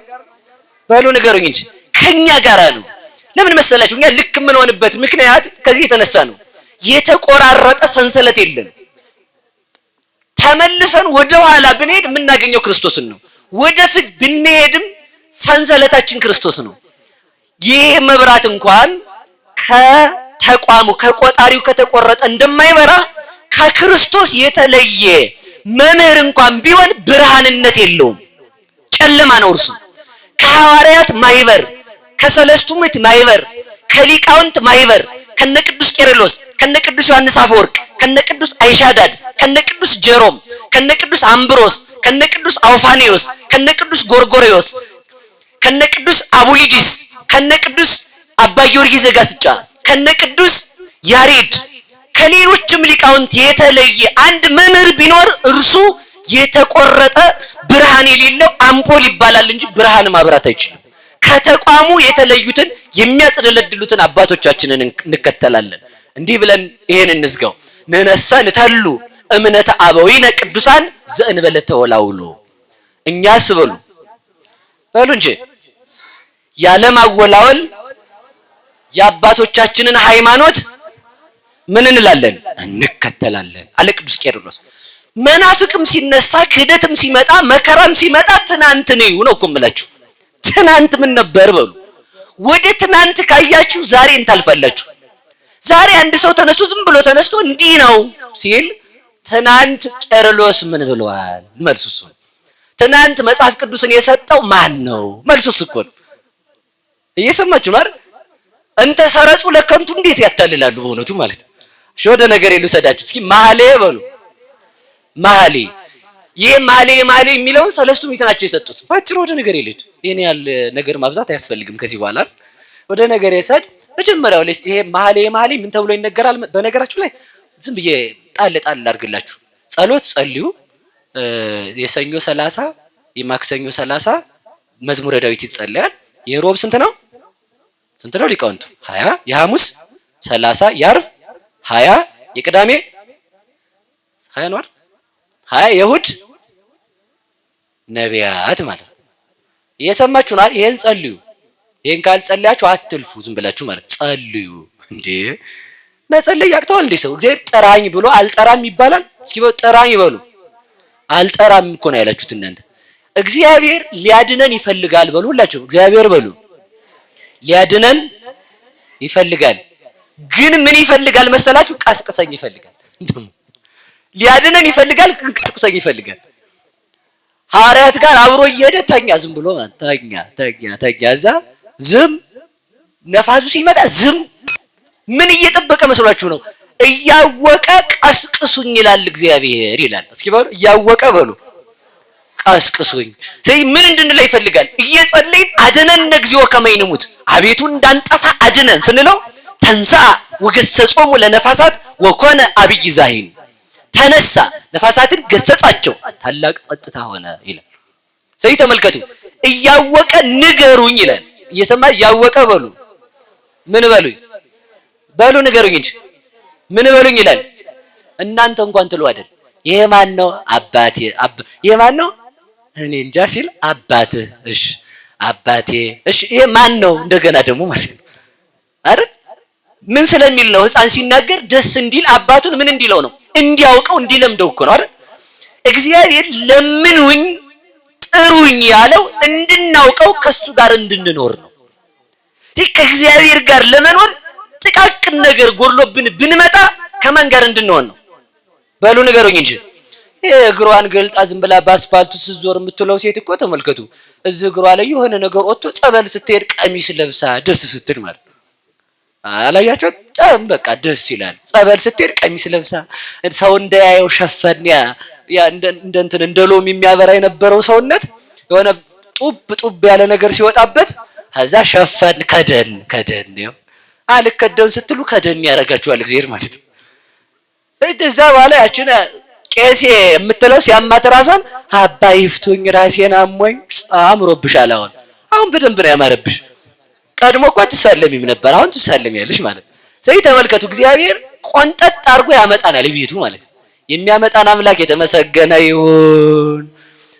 በሉ ንገሩኝ እንጂ። ከኛ ጋራ ነው። ለምን መሰላችሁ? እኛ ልክ የምንሆንበት ምክንያት ከዚህ የተነሳ ነው። የተቆራረጠ ሰንሰለት የለም። ተመልሰን ወደ ኋላ ብንሄድ የምናገኘው ክርስቶስን ነው። ወደፊት ብንሄድም ሰንሰለታችን ክርስቶስ ነው። ይህ መብራት እንኳን ከተቋሙ ከቆጣሪው ከተቆረጠ እንደማይበራ ከክርስቶስ የተለየ መምህር እንኳን ቢሆን ብርሃንነት የለውም፣ ጨለማ ነው እርሱ። ከሐዋርያት ማይበር፣ ከሰለስቱ ምዕት ማይበር፣ ከሊቃውንት ማይበር ከነ ቅዱስ ቄርሎስ ከነ ቅዱስ ዮሐንስ አፈወርቅ ከነ ቅዱስ አይሻዳድ ከነ ቅዱስ ጀሮም ከነ ቅዱስ አምብሮስ ከነ ቅዱስ አውፋኒዮስ ከነ ቅዱስ ጎርጎርዮስ ከነ ቅዱስ አቡሊዲስ ከነ ቅዱስ አባ ጊዮርጊስ ዘጋስጫ ከነ ቅዱስ ያሬድ ከሌሎችም ሊቃውንት የተለየ አንድ መምህር ቢኖር እርሱ የተቆረጠ ብርሃን የሌለው አምፖል ይባላል እንጂ ብርሃን ማብራት አይችልም። ከተቋሙ የተለዩትን የሚያጽደለድሉትን አባቶቻችንን እንከተላለን። እንዲህ ብለን ይሄን እንዝጋው። ንነሰ ንተሉ እምነተ አበዊነ ቅዱሳን ዘእንበለ ተወላውሎ። እኛስ በሉ እንጂ ያለማወላወል የአባቶቻችንን ሃይማኖት ምን እንላለን? እንከተላለን አለ ቅዱስ ቄርሎስ። መናፍቅም ሲነሳ ክህደትም ሲመጣ መከራም ሲመጣ ትናንት ነው ነው እኮ የምላችሁ። ትናንት ምን ነበር በሉ። ወደ ትናንት ካያችሁ ዛሬ እንታልፋላችሁ። ዛሬ አንድ ሰው ተነስቶ ዝም ብሎ ተነስቶ እንዲህ ነው ሲል ትናንት ቄርሎስ ምን ብለዋል? መልሱስ ትናንት መጽሐፍ ቅዱስን የሰጠው ማን ነው? መልሱስ እኮ እየሰማችሁ ነው አይደል? እንተ ሰረጹ ለከንቱ እንዴት ያታልላሉ በእውነቱ ማለት ነው። እሺ ወደ ነገር ልውሰዳችሁ እስኪ። መኃልየ በሉ መኃልየ። ይሄ መኃልየ የሚለውን ሰለስቱ ምዕት ናቸው የሰጡት። ባጭሩ ወደ ነገር ልሂድ። ይሄን ያህል ነገር ማብዛት አያስፈልግም ከዚህ በኋላ ወደ ነገር የሰድ መጀመሪያው ላይ ይሄ መኃልየ ምን ተብሎ ይነገራል? በነገራችሁ ላይ ዝም ብዬ ጣል አድርግላችሁ። ጸሎት ጸልዩ። የሰኞ 30 የማክሰኞ 30 መዝሙረ ዳዊት ይጸልያል። የሮብ ስንት ነው ሊቃውንቱ? 20። የሐሙስ 30፣ የዓርብ 20፣ የቅዳሜ 20 ነው አይደል? 20 የእሑድ ነቢያት ማለት ነው። እየሰማችሁ ነው። ይሄን ጸልዩ። ይሄን ካልጸለያችሁ አትልፉ ዝም ብላችሁ ማለት ጸልዩ። እንዴ መጸለይ ያቅተዋል እንዴ ሰው? እግዚአብሔር ጥራኝ ብሎ አልጠራም ይባላል? እስኪ ጥራኝ በሉ። አልጠራም እኮ ነው ያላችሁት እናንተ። እግዚአብሔር ሊያድነን ይፈልጋል በሉ። ሁላችሁ እግዚአብሔር በሉ። ሊያድነን ይፈልጋል። ግን ምን ይፈልጋል መሰላችሁ? ቀስቅሰኝ ይፈልጋል። ሊያድነን ይፈልጋል፣ ግን ቀስቅሰኝ ይፈልጋል። ሐዋርያት ጋር አብሮ እየሄደ ተኛ፣ ዝም ብሎ ተኛ። እዛ ዝም ነፋሱ ሲመጣ ዝም። ምን እየጠበቀ መስሏችሁ ነው? እያወቀ ቀስቅሱኝ ይላል እግዚአብሔር ይላል። እስኪ በሉ እያወቀ በሉ ቀስቅሱኝ። ስለዚህ ምን እንድንለው ይፈልጋል? እየጸለይን አድነን እግዚኦ ከመ ይንሙት፣ አቤቱ እንዳንጠፋ አድነን ስንለው ተንሳ ወገሰጾሙ ለነፋሳት ወኮነ አብይ ዛሂን፣ ተነሳ ነፋሳትን ገሰጻቸው ታላቅ ጸጥታ ሆነ ይላል። ስለዚህ ተመልከቱ፣ እያወቀ ንገሩኝ ይላል። እየሰማ እያወቀ በሉ ምን በሉኝ በሉ ንገሩኝ እንጂ ምን በሉኝ ይላል። እናንተ እንኳን ትሉ አይደል? ይሄ ማን ነው? አባቴ። ይሄ ማን ነው? እኔ እንጃ ሲል አባትህ። እሺ አባቴ። እሺ ይሄ ማን ነው? እንደገና ደግሞ ማለት ነው አይደል? ምን ስለሚል ነው? ሕፃን ሲናገር ደስ እንዲል አባቱን ምን እንዲለው ነው? እንዲያውቀው እንዲለምደው እኮ ነው አይደል? እግዚአብሔር ለምኑኝ ጥሩኝ ያለው እንድናውቀው ከሱ ጋር እንድንኖር ነው። ከእግዚአብሔር ጋር ለመኖር ጥቃቅን ነገር ጎድሎብን ብንመጣ ከማን ጋር እንድንሆን ነው? በሉ ንገሩኝ እንጂ። እግሯን ገልጣ ዝም ብላ በአስፋልቱ ስትዞር የምትለው ሴት እኮ ተመልከቱ፣ እዚህ እግሯ ላይ የሆነ ነገር ወጥቶ ጸበል ስትሄድ ቀሚስ ለብሳ ደስ ስትል ማለት አላያቸው? በቃ ደስ ይላል። ጸበል ስትሄድ ቀሚስ ለብሳ ሰው እንዳያየው ሸፈን እንደ ሎሚ የሚያበራ የነበረው ሰውነት የሆነ ጡብ ያለ ነገር ሲወጣበት ከዛ ሸፈን ከደን ነው አልከደን ስትሉ ከደን ያደርጋችኋል እግዚአብሔር ማለት ነው። እዛ በኋላ ያችን ቄሴ የምትለው ሲያማት ራሷን አባ ይፍቱኝ ራሴን አሞኝ አምሮብሻል። አሁን በደንብ ነው ያማረብሽ። ቀድሞ እኮ ትሳለሚም ነበር፣ አሁን ትሳለሚያለሽ ማለት ነው። ስለዚህ ተመልከቱ፣ እግዚአብሔር ቆንጠጥ አድርጎ ያመጣናል ቤቱ ማለት ነው። የሚያመጣን አምላክ የተመሰገነ ይሁን።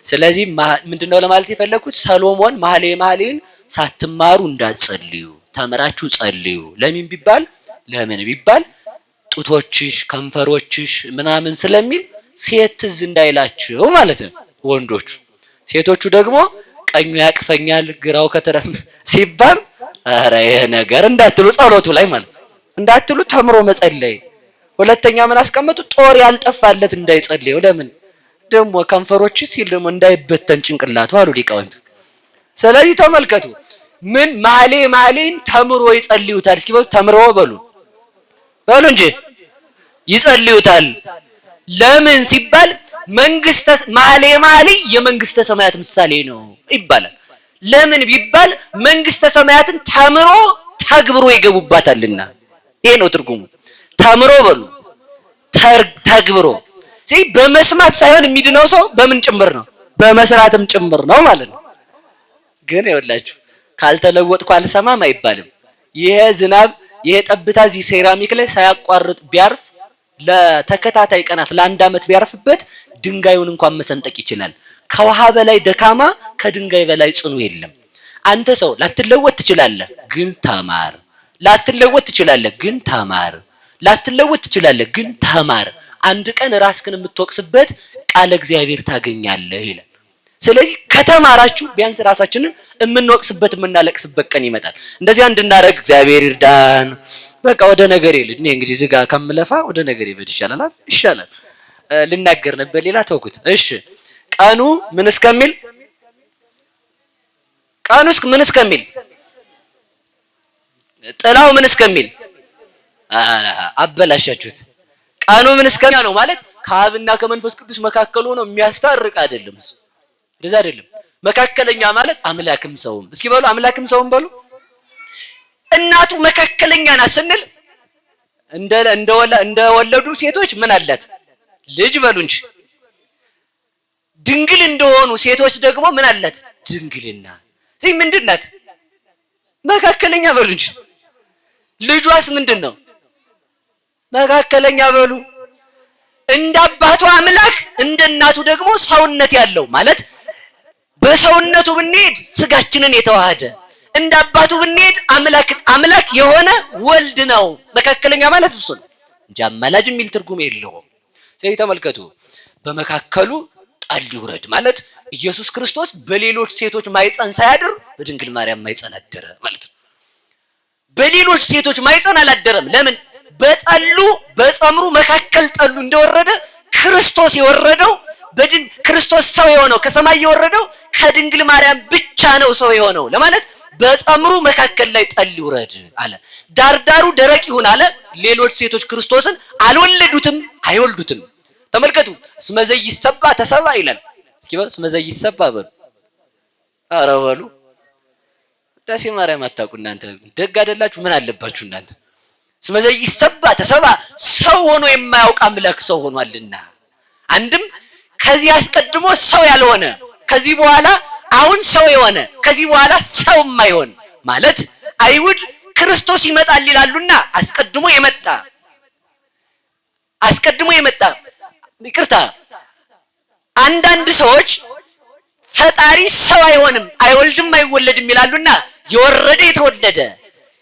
ስለዚህ ምንድነው ለማለት የፈለኩት? ሰሎሞን መኃልየ ሳትማሩ እንዳትጸልዩ ተምራችሁ ጸልዩ። ለምን ቢባል ጡቶችሽ ከንፈሮችሽ ምናምን ስለሚል ሴት ትዝ እንዳይላቸው ማለት ነው ወንዶቹ። ሴቶቹ ደግሞ ቀኙ ያቅፈኛል ግራው ከተረም ሲባል ኧረ ይሄ ነገር እንዳትሉ ጸሎቱ ላይ ማለት እንዳትሉ ተምሮ መጸለይ። ሁለተኛ ምን አስቀመጡ? ጦር ያልጠፋለት እንዳይጸልዩ። ለምን ደግሞ ከንፈሮች ሲል ደግሞ እንዳይበተን ጭንቅላቱ አሉ ሊቃውንቱ። ስለዚህ ተመልከቱ ምን መኃልየን ተምሮ ይጸልዩታል። እስኪ ተምሮ በሉ እንጂ ይጸልዩታል። ለምን ሲባል መኃልየ የመንግስተ ሰማያት ምሳሌ ነው ይባላል። ለምን ቢባል መንግስተ ሰማያትን ተምሮ ተግብሮ ይገቡባታልና። ይሄ ነው ትርጉሙ። ተምሮ በሉ ተግብሮ። ስለዚህ በመስማት ሳይሆን የሚድነው ሰው በምን ጭምር ነው? በመስራትም ጭምር ነው ማለት ነው። ግን ይኸውላችሁ ካልተለወጥኩ አልሰማም አይባልም። ይሄ ዝናብ ይሄ ጠብታ እዚህ ሴራሚክ ላይ ሳያቋርጥ ቢያርፍ ለተከታታይ ቀናት ለአንድ ዓመት ቢያርፍበት ድንጋዩን እንኳን መሰንጠቅ ይችላል። ከውሃ በላይ ደካማ ከድንጋይ በላይ ጽኑ የለም። አንተ ሰው ላትለወጥ ትችላለህ፣ ግን ተማር። ላትለወጥ ትችላለህ፣ ግን ተማር። ላትለወጥ ትችላለህ፣ ግን ተማር። አንድ ቀን ራስህን የምትወቅስበት ቃለ እግዚአብሔር ታገኛለህ ይላል። ስለዚህ ከተማራችሁ ቢያንስ ራሳችንን የምንወቅስበት የምናለቅስበት ቀን ይመጣል። እንደዚህ እንድናደርግ እግዚአብሔር ይርዳን። በቃ ወደ ነገር ይልኝ እኔ እንግዲህ ዝጋ ከምለፋ ወደ ነገር ይበድ ይሻላል ይሻላል። ልናገር ነበር ሌላ ተውኩት። እሺ ቀኑ ምን እስከሚል ምን እስከሚል ጥላው ምን እስከሚል አበላሻችሁት። ቀኑ ምን እስከሚያ ነው ማለት ከአብና ከመንፈስ ቅዱስ መካከል ሆኖ የሚያስታርቅ አይደለም። እሱ እንደዛ አይደለም። መካከለኛ ማለት አምላክም ሰውም። እስኪ በሉ አምላክም ሰውም በሉ። እናቱ መካከለኛ ናት ስንል እንደወለዱ ሴቶች ምን አላት? ልጅ በሉ እንጂ። ድንግል እንደሆኑ ሴቶች ደግሞ ምን አላት? ድንግልና። ስለዚህ ምንድን ናት? መካከለኛ በሉ እንጂ። ልጇስ ምንድን ነው? መካከለኛ በሉ። እንደ አባቱ አምላክ እንደ እናቱ ደግሞ ሰውነት ያለው ማለት በሰውነቱ ብንሄድ ስጋችንን የተዋሃደ እንደ አባቱ ብንሄድ አምላክ የሆነ ወልድ ነው። መካከለኛ ማለት እሱ ነው እንጂ አማላጅ የሚል ትርጉም የለውም። ስለዚህ ተመልከቱ፣ በመካከሉ ጠል ይውረድ ማለት ኢየሱስ ክርስቶስ በሌሎች ሴቶች ማይፀን ሳያድር በድንግል ማርያም ማይፀን አደረ ማለት ነው። በሌሎች ሴቶች ማይፀን አላደረም። ለምን? በጠሉ በጸምሩ መካከል ጠሉ እንደወረደ ክርስቶስ የወረደው ክርስቶስ ሰው የሆነው ከሰማይ የወረደው ከድንግል ማርያም ብቻ ነው ሰው የሆነው ለማለት በጸምሩ መካከል ላይ ጠል ይውረድ አለ። ዳርዳሩ ደረቅ ይሁን አለ። ሌሎች ሴቶች ክርስቶስን አልወለዱትም፣ አይወልዱትም። ተመልከቱ፣ እስመ ዘይሰባ ተሰባ ይላል። እስኪ በሉ እስመ ዘይሰባ በሉ። ኧረ በሉ ዳሴ ማርያም አታውቁ እናንተ ደግ አይደላችሁ? ምን አለባችሁ እናንተ? እስመ ዘይሰባ ተሰባ ሰው ሆኖ የማያውቅ አምላክ ሰው ሆኗልና። አንድም ከዚህ አስቀድሞ ሰው ያልሆነ ከዚህ በኋላ አሁን ሰው የሆነ ከዚህ በኋላ ሰው የማይሆን ማለት አይሁድ ክርስቶስ ይመጣል ይላሉና አስቀድሞ የመጣ ይቅርታ፣ አንዳንድ ሰዎች ፈጣሪ ሰው አይሆንም አይወልድም አይወለድም ይላሉና የወረደ የተወለደ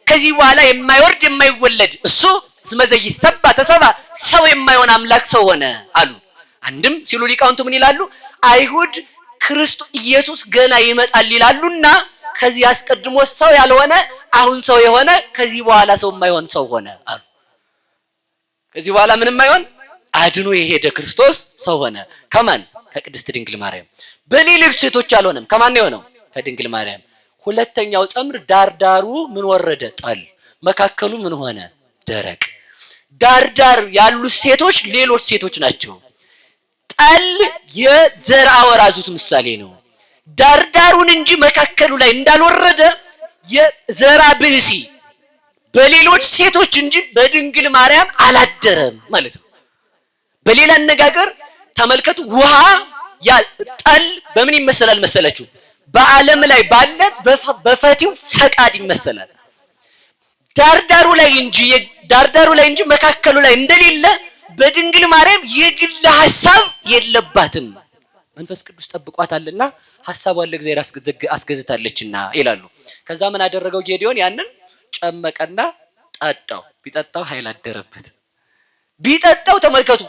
ከዚህ በኋላ የማይወርድ የማይወለድ እሱ እስመ ዘይሰባ ተሰባ ሰው የማይሆን አምላክ ሰው ሆነ አሉ። አንድም ሲሉ ሊቃውንቱ ምን ይላሉ? አይሁድ ክርስቶስ ኢየሱስ ገና ይመጣል ይላሉና ከዚህ አስቀድሞ ሰው ያልሆነ አሁን ሰው የሆነ ከዚህ በኋላ ሰው የማይሆን ሰው ሆነ አሉ። ከዚህ በኋላ ምንም የማይሆን አድኖ የሄደ ክርስቶስ ሰው ሆነ። ከማን? ከቅድስት ድንግል ማርያም። በሌሎች ሴቶች አልሆነም። ከማን ነው የሆነው? ከድንግል ማርያም። ሁለተኛው ጸምር ዳርዳሩ ምን ወረደ? ጠል። መካከሉ ምን ሆነ? ደረቅ። ዳርዳር ያሉት ሴቶች ሌሎች ሴቶች ናቸው። ጠል የዘር አወራዙት ምሳሌ ነው። ዳርዳሩን እንጂ መካከሉ ላይ እንዳልወረደ የዘራ ብእሲ በሌሎች ሴቶች እንጂ በድንግል ማርያም አላደረም ማለት ነው። በሌላ አነጋገር ተመልከቱ፣ ውሃ ጠል በምን ይመሰላል መሰላችሁ? በዓለም ላይ ባለ በፈቲው ፈቃድ ይመሰላል። ዳርዳሩ ላይ እንጂ መካከሉ ላይ እንደሌለ በድንግል ማርያም የግል ሐሳብ የለባትም። መንፈስ ቅዱስ ጠብቋታልና ሐሳቧን ለእግዚአብሔር አስገዝታለችና ይላሉ። ከዛ ምን አደረገው ጌዲዮን? ያንን ጨመቀና ጠጣው። ቢጠጣው ኃይል አደረበት። ቢጠጣው ተመልከቱ፣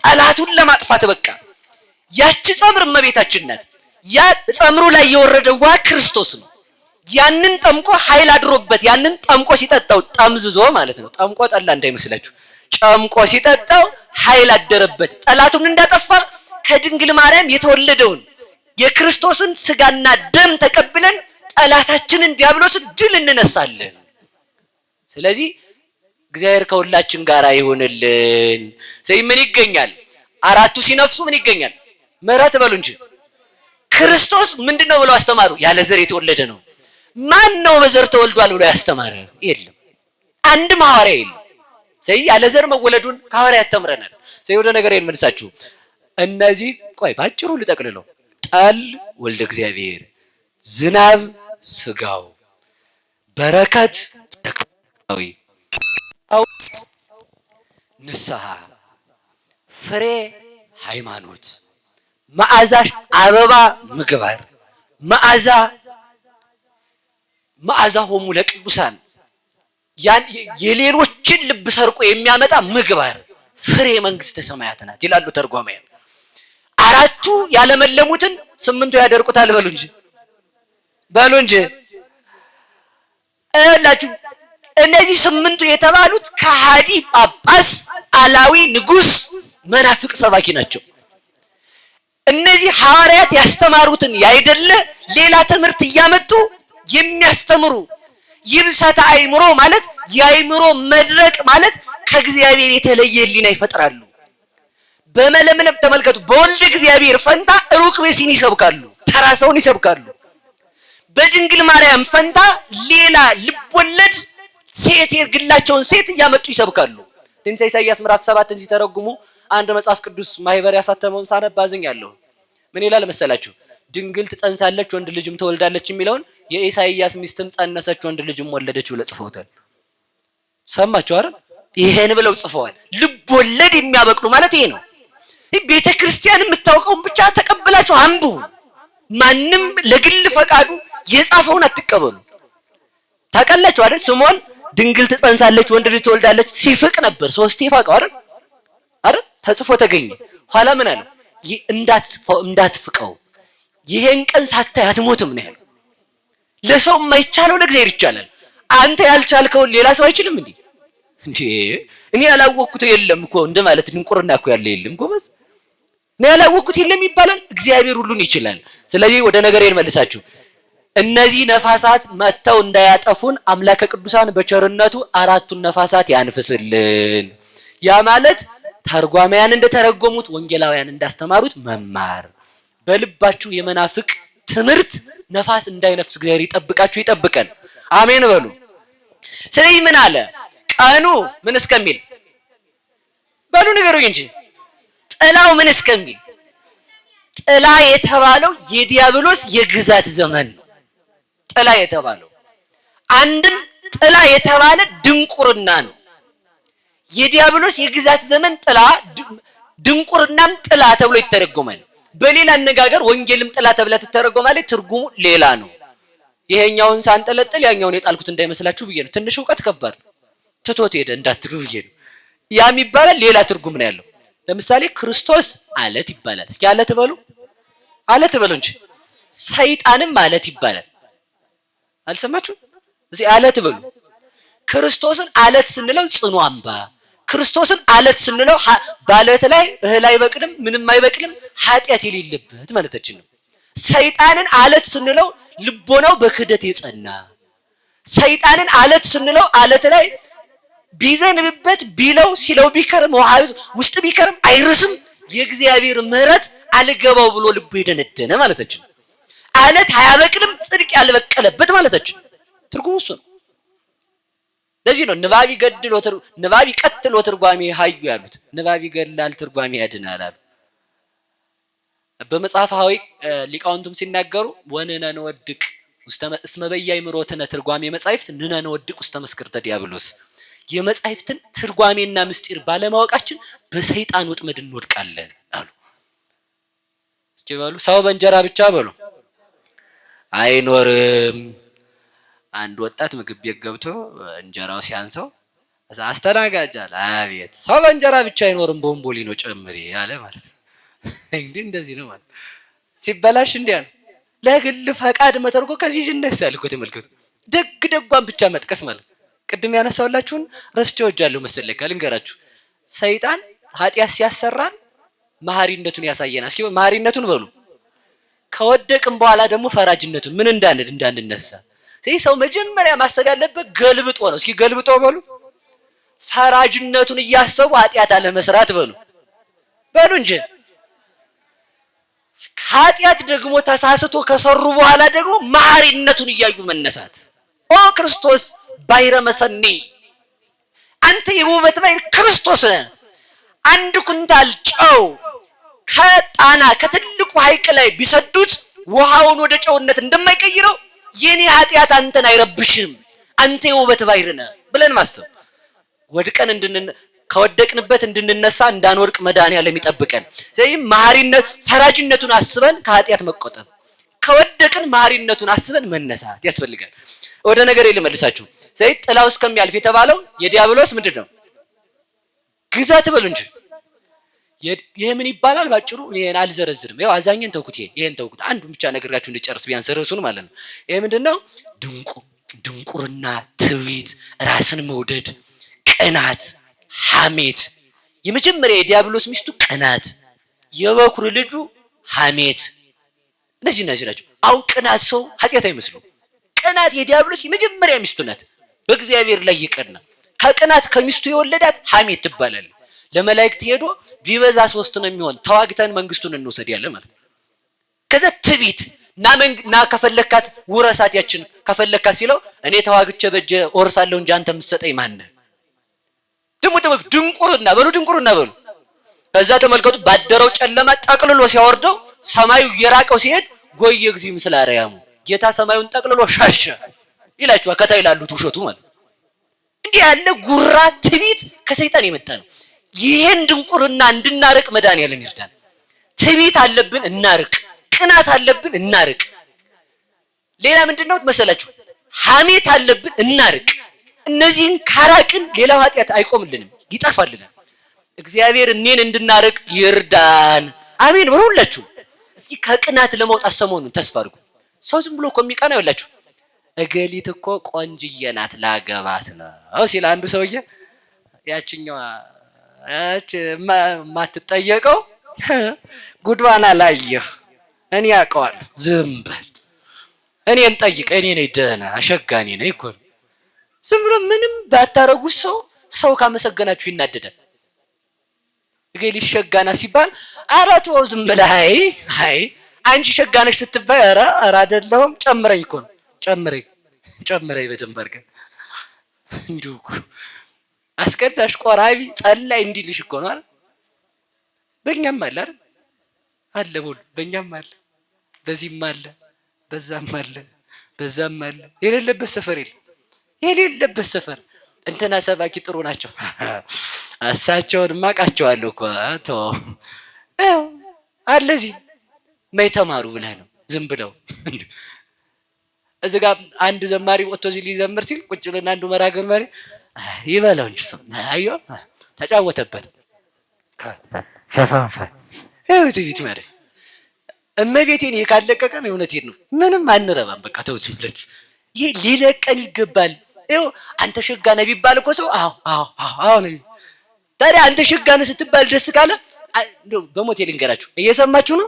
ጠላቱን ለማጥፋት በቃ። ያቺ ጸምር እመቤታችን ናት። ያ ጸምሩ ላይ የወረደው ውሃ ክርስቶስ ነው። ያንን ጠምቆ ኃይል አድሮበት ያንን ጠምቆ ሲጠጣው ጠምዝዞ ማለት ነው። ጠምቆ ጠላ እንዳይመስላችሁ። ጨምቆ ሲጠጣው ኃይል አደረበት። ጠላቱን እንዳጠፋ ከድንግል ማርያም የተወለደውን የክርስቶስን ስጋና ደም ተቀብለን ጠላታችንን ዲያብሎስን ድል እንነሳለን። ስለዚህ እግዚአብሔር ከሁላችን ጋር ይሁንልን። ስለዚህ ምን ይገኛል? አራቱ ሲነፍሱ ምን ይገኛል? ምሕረት በሉ እንጂ። ክርስቶስ ምንድነው ብለው አስተማሩ? ያለ ዘር የተወለደ ነው። ማን ነው በዘር ተወልዷል ብሎ ያስተማረ? የለም። አንድም ሐዋርያ የለም። ስለዚህ ያለ ዘር መወለዱን ከሐዋርያት ተምረናል። ስለዚህ ወደ ነገር የምንሳችሁ እነዚህ ቆይ ባጭሩ ልጠቅልለው። ጠል ወልደ እግዚአብሔር፣ ዝናብ ስጋው፣ በረከት ተክሊላዊ፣ ንስሐ፣ ፍሬ ሃይማኖት፣ መዓዛሽ አበባ ምግባር፣ መዓዛ ሆሙ ለቅዱሳን የሌሎችን ልብ ሰርቆ የሚያመጣ ምግባር ፍሬ መንግስተ ሰማያት ናት ይላሉ ተርጓማያን። አራቱ ያለመለሙትን ስምንቱ ያደርቁታል በሉ እንጂ እላችሁ። እነዚህ ስምንቱ የተባሉት ከሃዲ ጳጳስ፣ አላዊ ንጉስ፣ መናፍቅ ሰባኪ ናቸው። እነዚህ ሐዋርያት ያስተማሩትን ያይደለ ሌላ ትምህርት እያመጡ የሚያስተምሩ ይብሰተ አእምሮ ማለት የአእምሮ መድረቅ ማለት ከእግዚአብሔር የተለየ ሕሊና ይፈጥራሉ። በመለምለም ተመልከቱ። በወልደ እግዚአብሔር ፈንታ ሩቅ ብእሲን ይሰብካሉ፣ ተራ ሰውን ይሰብካሉ። በድንግል ማርያም ፈንታ ሌላ ልቦለድ ሴት የግላቸውን ሴት እያመጡ ይሰብካሉ። ትንቢተ ኢሳይያስ ምዕራፍ 7 ሲተረጉሙ አንድ መጽሐፍ ቅዱስ ማህበር ያሳተመውን ሳነብ አዝኛለሁ። ምን ይላል መሰላችሁ? ድንግል ትጸንሳለች ወንድ ልጅም ትወልዳለች የሚለውን የኢሳይያስ ሚስትም ጸነሰች ወንድ ልጅም ወለደች ብለው ጽፈውታል። ሰማችሁ አይደል? ይሄን ብለው ጽፈዋል። ልቦለድ የሚያበቅሉ ማለት ይሄ ነው። ቤተ ክርስቲያን የምታውቀውን ብቻ ተቀብላችሁ አንብቡ። ማንም ለግል ፈቃዱ የጻፈውን አትቀበሉ። ታውቃላችሁ አይደል? ስምዖን ድንግል ትጸንሳለች ወንድ ልጅ ትወልዳለች ሲፍቅ ነበር። ሶስቴ ፈቀው አይደል? ተጽፎ ተገኘ። ኋላ ምን አለ? እንዳትፍቀው ይሄን ቀን ሳታይ አትሞትም ነው ያለው። ለሰው የማይቻለው ለእግዚአብሔር ይቻላል። አንተ ያልቻልከውን ሌላ ሰው አይችልም እንዴ? እኔ ያላወቅኩት የለም እኮ እንደማለት ድንቁርና እኮ ያለ የለም ጎበዝ። እኔ ያላወቅኩት የለም ይባላል። እግዚአብሔር ሁሉን ይችላል። ስለዚህ ወደ ነገር መልሳችሁ እነዚህ ነፋሳት መተው እንዳያጠፉን አምላከ ቅዱሳን በቸርነቱ አራቱን ነፋሳት ያንፍስልን። ያ ማለት ተርጓማያን እንደተረጎሙት ወንጌላውያን እንዳስተማሩት መማር፣ በልባችሁ የመናፍቅ ትምህርት ነፋስ እንዳይነፍስ እግዚአብሔር ይጠብቃችሁ ይጠብቀን። አሜን በሉ። ስለዚህ ምን አለ? ቀኑ ምን እስከሚል በሉ ንገሩኝ እንጂ ጥላው ምን እስከሚል። ጥላ የተባለው የዲያብሎስ የግዛት ዘመን ነው። ጥላ የተባለው አንድም ጥላ የተባለ ድንቁርና ነው። የዲያብሎስ የግዛት ዘመን ጥላ፣ ድንቁርናም ጥላ ተብሎ ይተረጎማል። በሌላ አነጋገር ወንጌልም ጥላ ተብላ ትተረጎማለች። ትርጉሙ ሌላ ነው። ይሄኛውን ሳንጠለጥል ያኛውን የጣልኩት እንዳይመስላችሁ ብዬ ነው። ትንሽ እውቀት ከባድ ትቶት ሄደ እንዳትሉ ብዬ ነው። ያም ይባላል ሌላ ትርጉም ነው ያለው። ለምሳሌ ክርስቶስ አለት ይባላል። እስኪ አለት በሉ፣ አለት በሉ እንጂ። ሰይጣንም አለት ይባላል። አልሰማችሁ? እዚህ አለት በሉ። ክርስቶስን አለት ስንለው ጽኑ አምባ፣ ክርስቶስን አለት ስንለው ባለት ላይ እህል አይበቅልም፣ ምንም አይበቅልም፣ ኃጢአት የሌለበት ማለታችን ነው። ሰይጣንን አለት ስንለው ልቦናው በክህደት የጸና፣ ሰይጣንን አለት ስንለው አለት ላይ ቢዘንብበት ቢለው ሲለው ቢከርም ውስጥ ቢከርም አይርስም፣ የእግዚአብሔር ምሕረት አልገባው ብሎ ልቡ የደነደነ ማለታችን። አለት አያበቅልም፣ ጽድቅ ያልበቀለበት ማለታችን። ትርጉሙ እሱ ነው። ለዚህ ነው ንባብ ይቀትሎ ትርጓሜ ሀዩ ያሉት። ንባብ ይገላል ትርጓሜ ያድናል አሉ። በመጽሐፈ ሐዊ ሊቃውንቱም ሲናገሩ ወንነ ነወድቅ እስመ በያእምሮትነ ትርጓሜ መጻሕፍት ንነ ነወድቅ ውስተ መስክርተ ዲያብሎስ። የመጻሕፍትን ትርጓሜና ምስጢር ባለማወቃችን በሰይጣን ወጥመድ እንወድቃለን አሉ። እስኪ በሉ ሰው በእንጀራ ብቻ በሉ አይኖርም። አንድ ወጣት ምግብ ቤት ገብቶ እንጀራው ሲያንሰው አስተናጋጅ አለ፣ አቤት ሰው በእንጀራ ብቻ አይኖርም ቦምቦሊኖ ጨምሪ አለ ማለት ነው። እንግዲህ እንደዚህ ነው ማለት ሲበላሽ እንዲያ ነው። ለግል ፈቃድ መተርጎ ከዚህ ይነሳል እኮ ተመልከቱ። ደግ ደጓን ብቻ መጥቀስ ማለት ቅድም ያነሳውላችሁን ረስቼው እጃለሁ መሰለኝ ካልንገራችሁ። ሰይጣን ኃጢአት ሲያሰራን መሐሪነቱን ያሳየናል። እስኪ መሐሪነቱን በሉ። ከወደቅም በኋላ ደግሞ ፈራጅነቱን ምን እንዳንነሳ ስለዚህ ሰው መጀመሪያ ማሰብ ያለበት ገልብጦ ነው። እስኪ ገልብጦ በሉ። ፈራጅነቱን እያሰቡ ኃጢአት አለ መስራት በሉ እንጂ። ኃጢአት ደግሞ ተሳስቶ ከሰሩ በኋላ ደግሞ መሐሪነቱን እያዩ መነሳት። ኦ ክርስቶስ ባይረ መሰኒ፣ አንተ የውበት ባይር ክርስቶስ ነህ። አንድ ኩንታል ጨው ከጣና ከትልቁ ሐይቅ ላይ ቢሰዱት ውሃውን ወደ ጨውነት እንደማይቀይረው የኔ ኃጢአት አንተን አይረብሽም። አንተ የውበት ባሕር ነህ ብለን ማሰብ ወድቀን ከወደቅንበት እንድንነሳ እንዳንወድቅ መድኃኒዓለም ይጠብቀን። ስለዚህ መሐሪነት ፈራጅነቱን አስበን ከኃጢአት መቆጠብ፣ ከወደቅን መሐሪነቱን አስበን መነሳት ያስፈልጋል። ወደ ነገር ልመልሳችሁ። ስለዚህ ጥላው እስከሚያልፍ የተባለው የዲያብሎስ ምንድን ነው? ግዛት በሉ እንጂ ይሄ ምን ይባላል? ባጭሩ እኔን አልዘረዝርም። ያው አዛኝን ተውኩት፣ ይሄን ተውኩት። አንዱን ብቻ ነግራችሁ እንድጨርስ ቢያንስ ርዕሱን ማለት ነው። ይሄ ምንድነው? ድንቁርና፣ ትዕቢት፣ ራስን መውደድ፣ ቅናት፣ ሐሜት። የመጀመሪያ የዲያብሎስ ሚስቱ ቅናት፣ የበኩር ልጁ ሐሜት። እነዚህ ናቸው። አሁን ቅናት ሰው ኃጢአት አይመስለው። ቅናት የዲያብሎስ የመጀመሪያ ሚስቱ ናት። በእግዚአብሔር ላይ ይቀና። ከቅናት ከሚስቱ የወለዳት ሐሜት ትባላለች። ለመላእክት ሄዶ ቢበዛ 3 ነው የሚሆን ተዋግተን መንግስቱን እንውሰድ ያለ ማለት ነው። ከዛ ትዕቢት ና ከፈለካት ውረሳት ያችን ከፈለካት ሲለው እኔ ተዋግቼ በጀ ወርሳለሁ እንጂ አንተ የምትሰጠኝ ማን ነህ? ደግሞ ድንቁርና በሉ። ከዛ ተመልከቱ ባደረው ጨለማ ጠቅልሎ ሲያወርደው ሰማዩ እየራቀው ሲሄድ ጎየ እግዚእ ምስለ አርያሙ ጌታ ሰማዩን ጠቅልሎ ሻሸ ይላችኋል። ከታይ ላሉት ውሸቱ ማለት እንዲህ ያለ ጉራ ትዕቢት ከሰይጣን የመጣ ነው። ይሄን ድንቁርና እንድናርቅ መድኃኒዓለም ይርዳን። ትዕቢት አለብን እናርቅ፣ ቅናት አለብን እናርቅ። ሌላ ምንድነው መሰላችሁ? ሐሜት አለብን እናርቅ። እነዚህን ካራቅን ሌላው ኃጢአት አይቆምልንም፣ ይጠፋልናል። እግዚአብሔር እኔን እንድናርቅ ይርዳን። አሜን በሉላችሁ። እስኪ ከቅናት ለመውጣት ሰሞኑን ተስፋ አድርጉ። ሰው ዝም ብሎ እኮ የሚቀና ይኸውላችሁ እገሊት እኮ ቆንጅዬ ናት ላገባት ነው ሲል አንዱ ሰውዬ ያችኛዋ ማትጠየቀው ጉድባና ላየህ እኔ ያውቀዋለሁ ዝም በል እኔን ጠይቅ እኔ ነኝ ደህና አሸጋኔ ነኝ እኮ። ዝም ብሎ ምንም ባታረጉት ሰው ካመሰገናችሁ ይናደዳል። እገሊት ሸጋና ሲባል ኧረ ተወው ዝም ብለህ አይ አንቺ ሸጋነሽ ስትባይ ኧረ አይደለሁም ጨምረኝ እኮ ነው ጨምረኝ በደንብ አድርገን እንዲሁ እኮ አስቀዳሽ ቆራቢ ጸላይ እንዲልሽ እኮ ነው አይደል? በእኛም አለ አይደል? አለ ሁሉ በእኛም አለ፣ በዚህም አለ፣ በዛም አለ። የሌለበት ሰፈር የሌለበት ሰፈር እንትና ሰባኪ ጥሩ ናቸው እሳቸውን ማቃቸዋለሁ እኮ ተው አለ እዚህ ማይተማሩ ብለህ ነው ዝም ብለው። እዚህ ጋር አንድ ዘማሪ ወጥቶ እዚህ ሊዘምር ሲል ቁጭ ብለና አንዱ መራገር ማሪ ይበላው እንጂ ሰው አዮ ተጫወተበት ሸፋፋ ትዕቢት ማለት እመቤቴን ካለቀቀን እውነቴን ነው ምንም አንረባም። በቃ ተው ዝም ብለህ ይሄ ሊለቀን ይገባል። ይኸው አንተ ሸጋነ ቢባል እኮ ሰው አዎ ነው። ታዲያ አንተ ሸጋነ ስትባል ደስ ካለ በሞቴ ልንገራችሁ እየሰማችሁ ነው።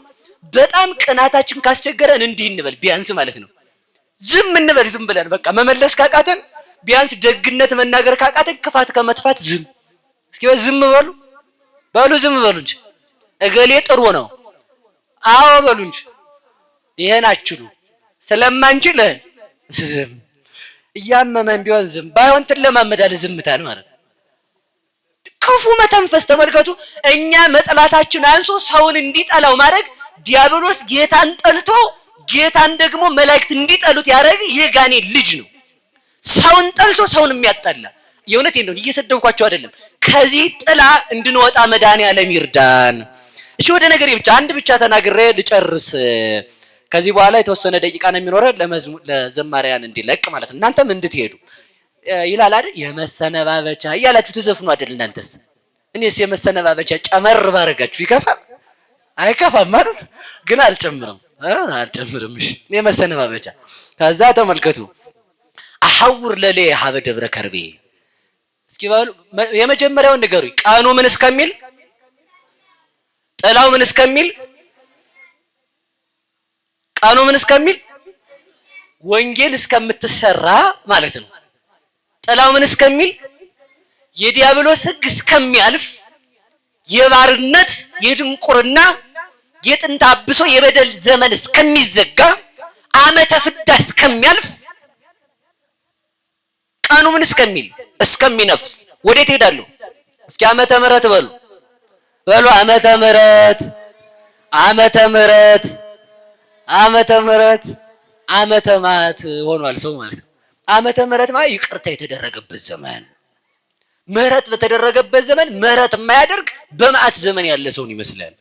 በጣም ቅናታችን ካስቸገረን እንዲህ እንበል ቢያንስ ማለት ነው ዝም እንበል። ዝም ብለን በቃ መመለስ ካቃተን ቢያንስ ደግነት መናገር ካቃተን ክፋት ከመጥፋት ዝም እስኪ ዝም በሉ ዝም በሉ እንጂ እገሌ ጥሩ ነው አዎ በሉ እንጂ ይሄን አችሉ ስለማንችል ዝም እያመመን ቢሆን ዝም ባይሆን ትለማመዳለህ ዝምታን ማለት ነው። ክፉ መተንፈስ ተመልከቱ። እኛ መጥላታችን አንሶ ሰውን እንዲጠላው ማድረግ ዲያብሎስ ጌታን ጠልቶ ጌታን ደግሞ መላእክት እንዲጠሉት ያደረገ የጋኔን ልጅ ነው። ሰውን ጠልቶ ሰውን የሚያጣላ የእውነቴን ነው እየሰደብኳቸው አይደለም። ከዚህ ጥላ እንድንወጣ መድኃኒዓለም ይርዳን። እሺ ወደ ነገሬ ብቻ አንድ ብቻ ተናግሬ ልጨርስ። ከዚህ በኋላ የተወሰነ ደቂቃ ነው የሚኖረው ለዘማሪያን እንዲለቅ ማለት ነው። እናንተም እንድትሄዱ ይላል አይደል? የመሰነባበቻ እያላችሁ ትዘፍኑ አይደል? እናንተስ እኔስ የመሰነባበቻ ጨመር ባረጋችሁ ይከፋል? አይከፋም አይደል? ግን አልጨምርም። እሺ የመሰነባበቻ ከዛ ተመልከቱ። አሐውር ለሌ ሀበ ደብረ ከርቤ። እስኪ ባሉ የመጀመሪያውን ንገሩኝ። ቀኑ ምን እስከሚል ጥላው ምን እስከሚል ቀኑ ምን እስከሚል ወንጌል እስከምትሰራ ማለት ነው። ጥላው ምን እስከሚል የዲያብሎስ ሕግ እስከሚያልፍ የባርነት የድንቁርና የጥንት አብሶ የበደል ዘመን እስከሚዘጋ ዓመተ ፍዳ እስከሚያልፍ ቀኑ ምን እስከሚል እስከሚነፍስ ወዴት ሄዳሉ? እስኪ ዓመተ ምሕረት በሉ ዓመተ ምሕረት ዓመተ ማት ሆኗል ሰው ማለት ነው። ዓመተ ምሕረት ማለት ይቅርታ የተደረገበት ዘመን። ምሕረት በተደረገበት ዘመን ምሕረት የማያደርግ በመዓት ዘመን ያለ ሰውን ይመስላል።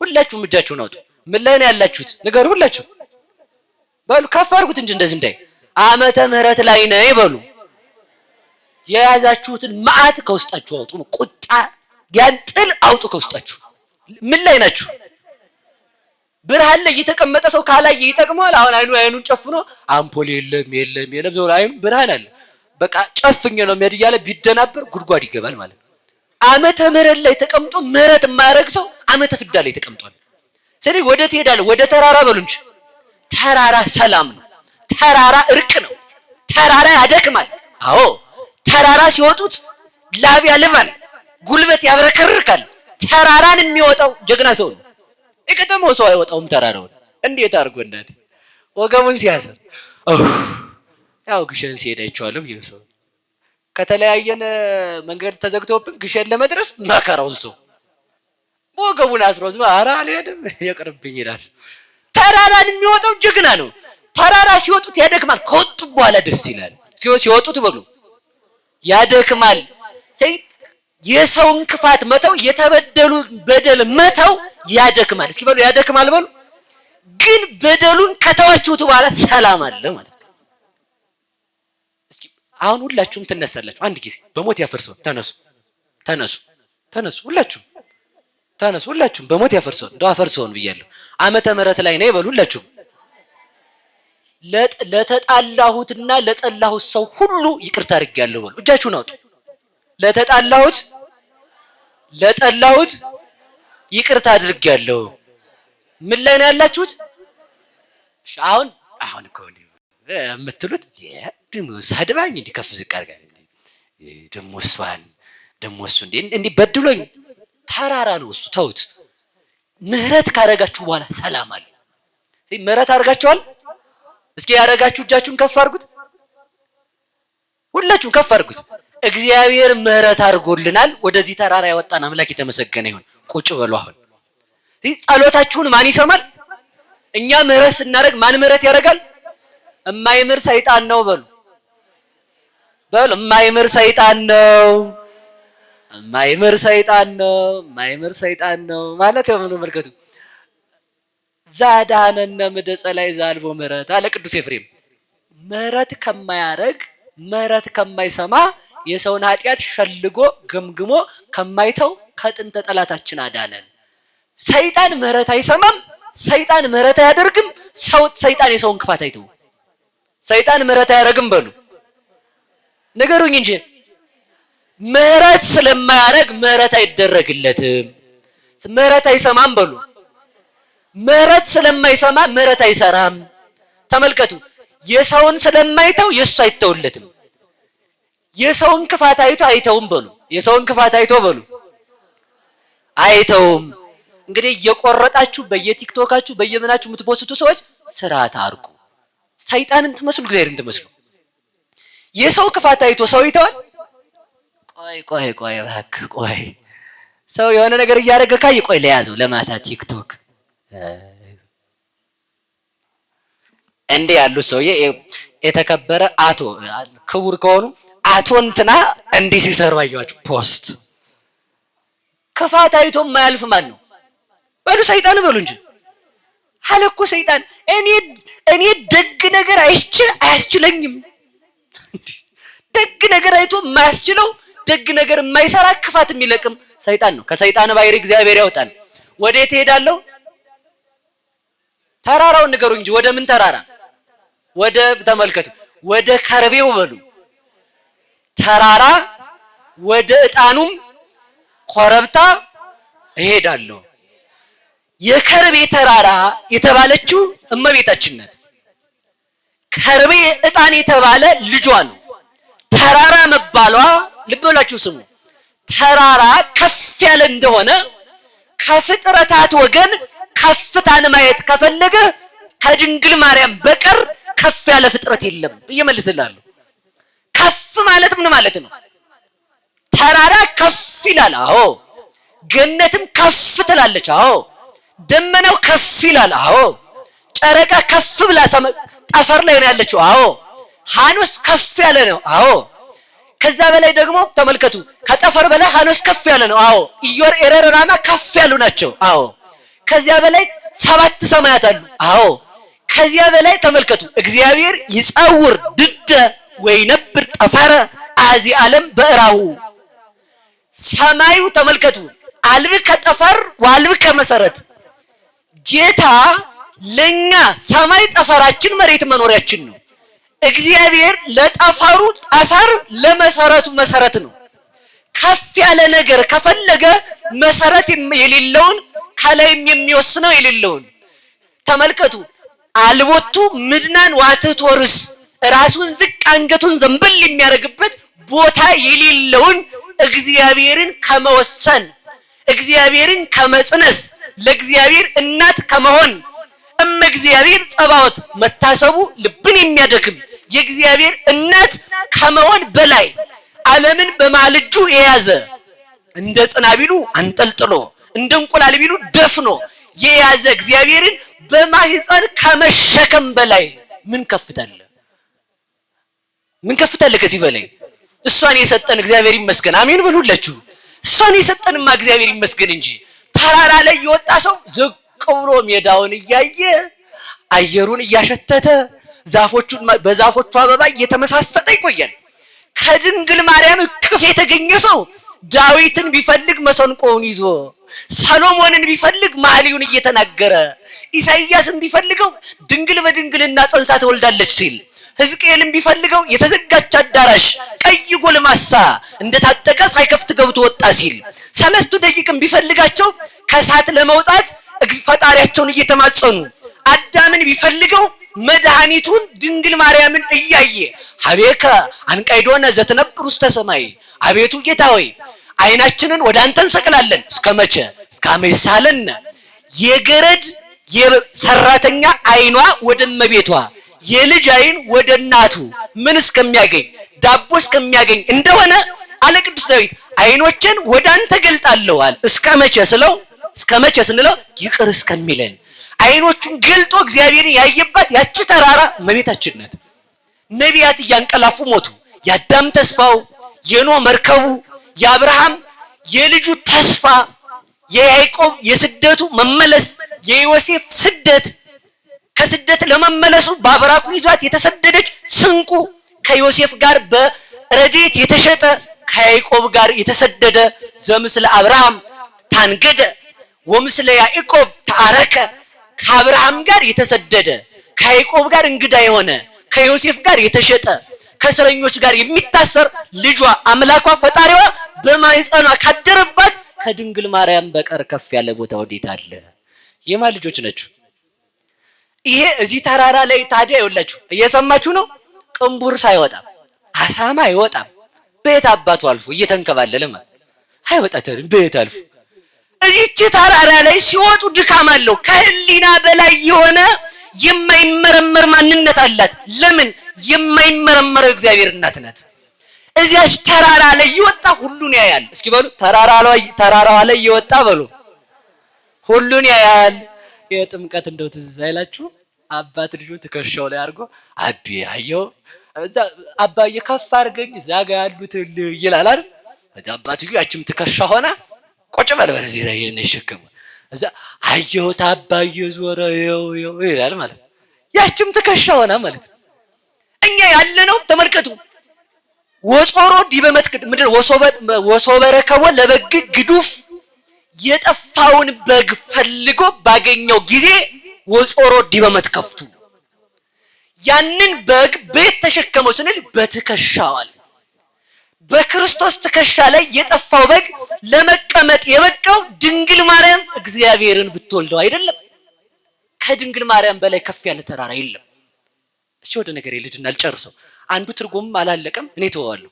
ሁላችሁም እጃችሁን አውጡ። ምን ላይ ነው ያላችሁት? ንገሩ። ሁላችሁ በሉ፣ ከፍ አድርጉት እንጂ እንደዚህ እንዳይ። ዓመተ ምሕረት ላይ ነኝ በሉ። የያዛችሁትን መዓት ከውስጣችሁ አውጡ። ቁጣ ያን ጥል አውጡ ከውስጣችሁ። ምን ላይ ናችሁ? ብርሃን ላይ የተቀመጠ ሰው ካላየ ይጠቅመዋል። አሁን አይኑን ጨፍኖ አምፖል የለም ዘው አይኑ ብርሃን አለ በቃ ጨፍኝ ነው የሚሄድ እያለ ቢደናበር ጉድጓድ ይገባል ማለት ነው። ዓመተ ምሕረት ላይ ተቀምጦ ምሕረት የማያደርግ ሰው ዓመተ ፍዳ ላይ ተቀምጧል። ስለዚህ ወደ ትሄዳለህ? ወደ ተራራ በሉ እንጂ። ተራራ ሰላም ነው። ተራራ እርቅ ነው። ተራራ ያደክማል። አዎ ተራራ ሲወጡት ላብ ያልባል፣ ጉልበት ያብረከርካል። ተራራን የሚወጣው ጀግና ሰው ነው። የከተማው ሰው አይወጣውም ተራራውን። እንዴት አድርጎ እናቴ ወገቡን ሲያስር ያው ግሸን ሲሄድ አይቼዋለሁ። ይኸው ከተለያየን መንገድ ተዘግቶብን ግሸን ለመድረስ መከራውን ሰው ወገቡን አስሮ ኧረ አልሄድም ይቅርብኝ ይላል። ተራራን የሚወጣው ጀግና ነው። ተራራ ሲወጡት ያደክማል፣ ከወጡ በኋላ ደስ ይላል። ሲወጡት በሉ ያደክማል። የሰውን ክፋት መተው፣ የተበደሉ በደል መተው ያደክማል። እስኪ በሉ ያደክማል በሉ። ግን በደሉን ከተዋችሁት በኋላ ሰላም አለ ማለት ነው። እስኪ አሁን ሁላችሁም ትነሳላችሁ አንድ ጊዜ። በሞት ያፈርሰው ተነሱ፣ ተነሱ፣ ተነሱ። ሁላችሁም ተነሱ። ሁላችሁም በሞት ያፈርሰው እንደው አፈርሰውን ብያለሁ። ዓመተ ምሕረት ላይ ነው ይበሉ ሁላችሁም። ለተጣላሁትና ለጠላሁት ሰው ሁሉ ይቅርታ አድርጌያለሁ በሉ። እጃችሁን አውጡ። ለጠላሁት ይቅርታ አድርጌያለሁ። ምን ላይ ነው ያላችሁት? አሁን እኮ የምትሉት ደሞ ሳድባኝ እንዲህ ከፍ ዝቅ አድርጋ ደሞ እሷን ደሞ እሱ እንዲህ በድሎኝ ተራራ ነው እሱ። ተውት። ምሕረት ካረጋችሁ በኋላ ሰላም አለ። ምሕረት አድርጋችኋል? እስኪ ያረጋችሁ እጃችሁን ከፍ አድርጉት። ሁላችሁም ከፍ አድርጉት። እግዚአብሔር ምሕረት አድርጎልናል። ወደዚህ ተራራ ያወጣን አምላክ የተመሰገነ ይሁን። ቁጭ በሉ። አሁን ጸሎታችሁን ማን ይሰማል? እኛ ምሕረት ስናደርግ ማን ምሕረት ያደርጋል? እማይምር ሰይጣን ነው በሉ። እማይምር ሰይጣን ነው፣ እማይምር ሰይጣን ነው፣ እማይምር ሰይጣን ነው ማለት ነው። መልከቱ ዛዳነነ ምደጸላይ ዛልቦ ምሕረት አለ ቅዱስ ኤፍሬም። ምሕረት ከማያደርግ ምሕረት ከማይሰማ የሰውን ኃጢአት ሸልጎ ገምግሞ ከማይተው ከጥንተ ጠላታችን አዳነን። ሰይጣን ምሕረት አይሰማም፣ ሰይጣን ምሕረት አያደርግም። ሰይጣን የሰውን ክፋት አይተው። ሰይጣን ምሕረት አያደርግም በሉ ንገሩኝ እንጂ። ምሕረት ስለማያደርግ ምሕረት አይደረግለትም። ምሕረት አይሰማም በሉ። ምሕረት ስለማይሰማ ምሕረት አይሰራም። ተመልከቱ። የሰውን ስለማይተው የሱ አይተውለትም። የሰውን ክፋት አይቶ አይተውም በሉ። የሰውን ክፋት አይቶ በሉ አይተውም። እንግዲህ እየቆረጣችሁ በየቲክቶካችሁ በየምናችሁ የምትፖስቱ ሰዎች ስርዓት አርቁ። ሰይጣንን ትመስሉ እግዚአብሔርን ትመስሉ። የሰው ክፋት አይቶ ሰው ይተዋል? ቆይ እባክህ ቆይ። ሰው የሆነ ነገር እያደረገ ካይ ቆይ ለያዘው ለማታ ቲክቶክ እንዴ ያሉ ሰውዬ የተከበረ አቶ ክቡር ከሆኑ አቶ እንትና እንዲህ ሲሰሩ አያችሁ ፖስት። ክፋት አይቶ የማያልፍ ማን ነው? በሉ ሰይጣን በሉ እንጂ አለ እኮ ሰይጣን። እኔ ደግ ነገር አይቼ አያስችለኝም። ደግ ነገር አይቶ የማያስችለው ደግ ነገር የማይሰራ ክፋት የሚለቅም ሰይጣን ነው። ከሰይጣን ባሕርይ እግዚአብሔር ያውጣን። ወዴት እሄዳለሁ? ተራራውን ንገሩ እንጂ ወደ ምን ተራራ? ወደ ተመልከቱ፣ ወደ ከርቤው በሉ ተራራ፣ ወደ ዕጣኑም ኮረብታ እሄዳለሁ። የከርቤ ተራራ የተባለችው እመቤታችን ናት። ከርቤ ዕጣን የተባለ ልጇ ነው። ተራራ መባሏ ልብ ብላችሁ ስሙ። ተራራ ከፍ ያለ እንደሆነ ከፍጥረታት ወገን ከፍታን ማየት ከፈለገ ከድንግል ማርያም በቀር ከፍ ያለ ፍጥረት የለም ብዬ መልስላለሁ። ከፍ ማለት ምን ማለት ነው? ተራራ ከፍ ይላል። አዎ። ገነትም ከፍ ትላለች። አዎ። ደመናው ከፍ ይላል። አዎ። ጨረቃ ከፍ ብላ ጠፈር ላይ ነው ያለችው። አዎ። ሐኖስ ከፍ ያለ ነው። አዎ ከዛ በላይ ደግሞ ተመልከቱ፣ ከጠፈር በላይ ሐኖስ ከፍ ያለ ነው። አዎ ኢዮር ኤረር ራማ ከፍ ያሉ ናቸው። አዎ ከዚያ በላይ 7 ሰማያት አሉ። አዎ ከዚያ በላይ ተመልከቱ፣ እግዚአብሔር ይጸውር ድደ ወይነብር ጠፈረ አዚ ዓለም በእራሁ። ሰማዩ ተመልከቱ፣ አልብ ከጠፈር ወአልብ ከመሰረት። ጌታ ለኛ ሰማይ ጠፈራችን፣ መሬት መኖሪያችን ነው። እግዚአብሔር ለጠፈሩ ጠፈር፣ ለመሰረቱ መሰረት ነው። ከፍ ያለ ነገር ከፈለገ መሰረት የሌለውን ከላይም የሚወስነው የሌለውን ተመልከቱ። አልቦቱ ምድናን ዋትቶርስ ራሱን ዝቅ አንገቱን ዘንበል የሚያደርግበት ቦታ የሌለውን እግዚአብሔርን ከመወሰን፣ እግዚአብሔርን ከመጽነስ፣ ለእግዚአብሔር እናት ከመሆን እግዚአብሔር ጸባዖት መታሰቡ ልብን የሚያደክም የእግዚአብሔር እናት ከመሆን በላይ ዓለምን በመሃል እጁ የያዘ እንደ ጽና ቢሉ አንጠልጥሎ እንደ እንቁላል ቢሉ ደፍኖ የያዘ እግዚአብሔርን በማህፀን ከመሸከም በላይ ምን ከፍታለ? ምን ከፍታለ? ከዚህ በላይ እሷን የሰጠን እግዚአብሔር ይመስገን። አሜን በሉላችሁ። እሷን የሰጠንማ እግዚአብሔር ይመስገን እንጂ ተራራ ላይ የወጣ ሰው ዝቅ ብሎ ሜዳውን እያየ አየሩን እያሸተተ ዛፎቹን በዛፎቹ አበባ እየተመሳሰጠ ይቆያል። ከድንግል ማርያም እቅፍ የተገኘ ሰው ዳዊትን ቢፈልግ መሰንቆውን ይዞ፣ ሰሎሞንን ቢፈልግ መኃልዩን እየተናገረ፣ ኢሳይያስን ቢፈልገው ድንግል በድንግልና ጸንሳ ትወልዳለች ሲል፣ ሕዝቅኤልን ቢፈልገው የተዘጋች አዳራሽ ቀይ ጎልማሳ እንደታጠቀ ሳይከፍት ገብቶ ወጣ ሲል፣ ሰለስቱ ደቂቅን ቢፈልጋቸው ከእሳት ለመውጣት ፈጣሪያቸውን እየተማጸኑ፣ አዳምን ቢፈልገው መድኃኒቱን ድንግል ማርያምን እያየ ሀቤከ አንቀይዶነ ዘትነብር ውስተ ሰማይ፣ አቤቱ ጌታ ሆይ ዓይናችንን ወደ አንተ እንሰቅላለን። እስከ መቼ? እስከ አመ ይሳለነ። የገረድ የሰራተኛ ዓይኗ ወደ እመቤቷ፣ የልጅ ዓይን ወደ እናቱ ምን እስከሚያገኝ ዳቦ እስከሚያገኝ እንደሆነ አለ ቅዱስ ዳዊት ዓይኖችን ወደ አንተ ገልጣለሁ አለ። እስከ መቼ ስለው እስከ መቼ ስንለው ይቅር እስከሚለን ዓይኖቹን ገልጦ እግዚአብሔርን ያየባት ያቺ ተራራ እመቤታችን ናት። ነቢያት እያንቀላፉ ሞቱ። የአዳም ተስፋው፣ የኖህ መርከቡ፣ የአብርሃም የልጁ ተስፋ፣ የያዕቆብ የስደቱ መመለስ፣ የዮሴፍ ስደት ከስደት ለመመለሱ በአብራኩ ይዟት የተሰደደች ስንቁ፣ ከዮሴፍ ጋር በረድኤት የተሸጠ ከያዕቆብ ጋር የተሰደደ ዘምስለ አብርሃም ታንገደ ወምስለ ያዕቆብ ተአረከ፣ ከአብርሃም ጋር የተሰደደ ከያዕቆብ ጋር እንግዳ የሆነ ከዮሴፍ ጋር የተሸጠ ከእስረኞች ጋር የሚታሰር ልጇ አምላኳ ፈጣሪዋ በማህፀኗ ካደረባት ከድንግል ማርያም በቀር ከፍ ያለ ቦታ ወዴት አለ? የማን ልጆች ናችሁ? ይሄ እዚህ ተራራ ላይ ታዲያ ይኸውላችሁ እየሰማችሁ ነው። ቅንቡርስ አይወጣም፣ አሳማ አይወጣም። ቤት አባቱ አልፎ እየተንከባለለ ማለት አይወጣተርም። ቤት አልፎ እዚህች ተራራ ላይ ሲወጡ ድካም አለው። ከህሊና በላይ የሆነ የማይመረመር ማንነት አላት። ለምን? የማይመረመረው እግዚአብሔር እናት ናት። እዚያች ተራራ ላይ ይወጣ ሁሉን ያያል። እስኪ በሉ ተራራዋ ላይ ይወጣ በሉ ሁሉን ያያል። የጥምቀት እንደው ትዝ አይላችሁ? አባት ልጁ ትከሻው ላይ አድርጎ አቢ አየው እዛ አባዬ ከፍ አድርገኝ እዛ ጋር ያሉት ይላል አይደል? እዛ አባትዬ ያችም ትከሻ ሆና ቁጭ በል በዚህ ላይ የነሽከም እዛ አየሁት አባዬ ዞረ ይው ይላል ማለት ነው። ያችም ትከሻ ሆና ማለት ነው። እኛ ያለነው ተመልከቱ። ወጾሮ ዲበመትክድ ምድር ወሶበረከቦ ለበግ ግዱፍ የጠፋውን በግ ፈልጎ ባገኘው ጊዜ ወጾሮ ዲበመትከፍቱ ያንን በግ ቤት ተሸከመው ስንል በትከሻዋል። በክርስቶስ ትከሻ ላይ የጠፋው በግ ለመቀመጥ የበቃው ድንግል ማርያም እግዚአብሔርን ብትወልደው አይደለም። ከድንግል ማርያም በላይ ከፍ ያለ ተራራ የለም። እሺ ወደ ነገር ልጅና አልጨርሰው። አንዱ ትርጉም አላለቀም፣ እኔ ተወዋለሁ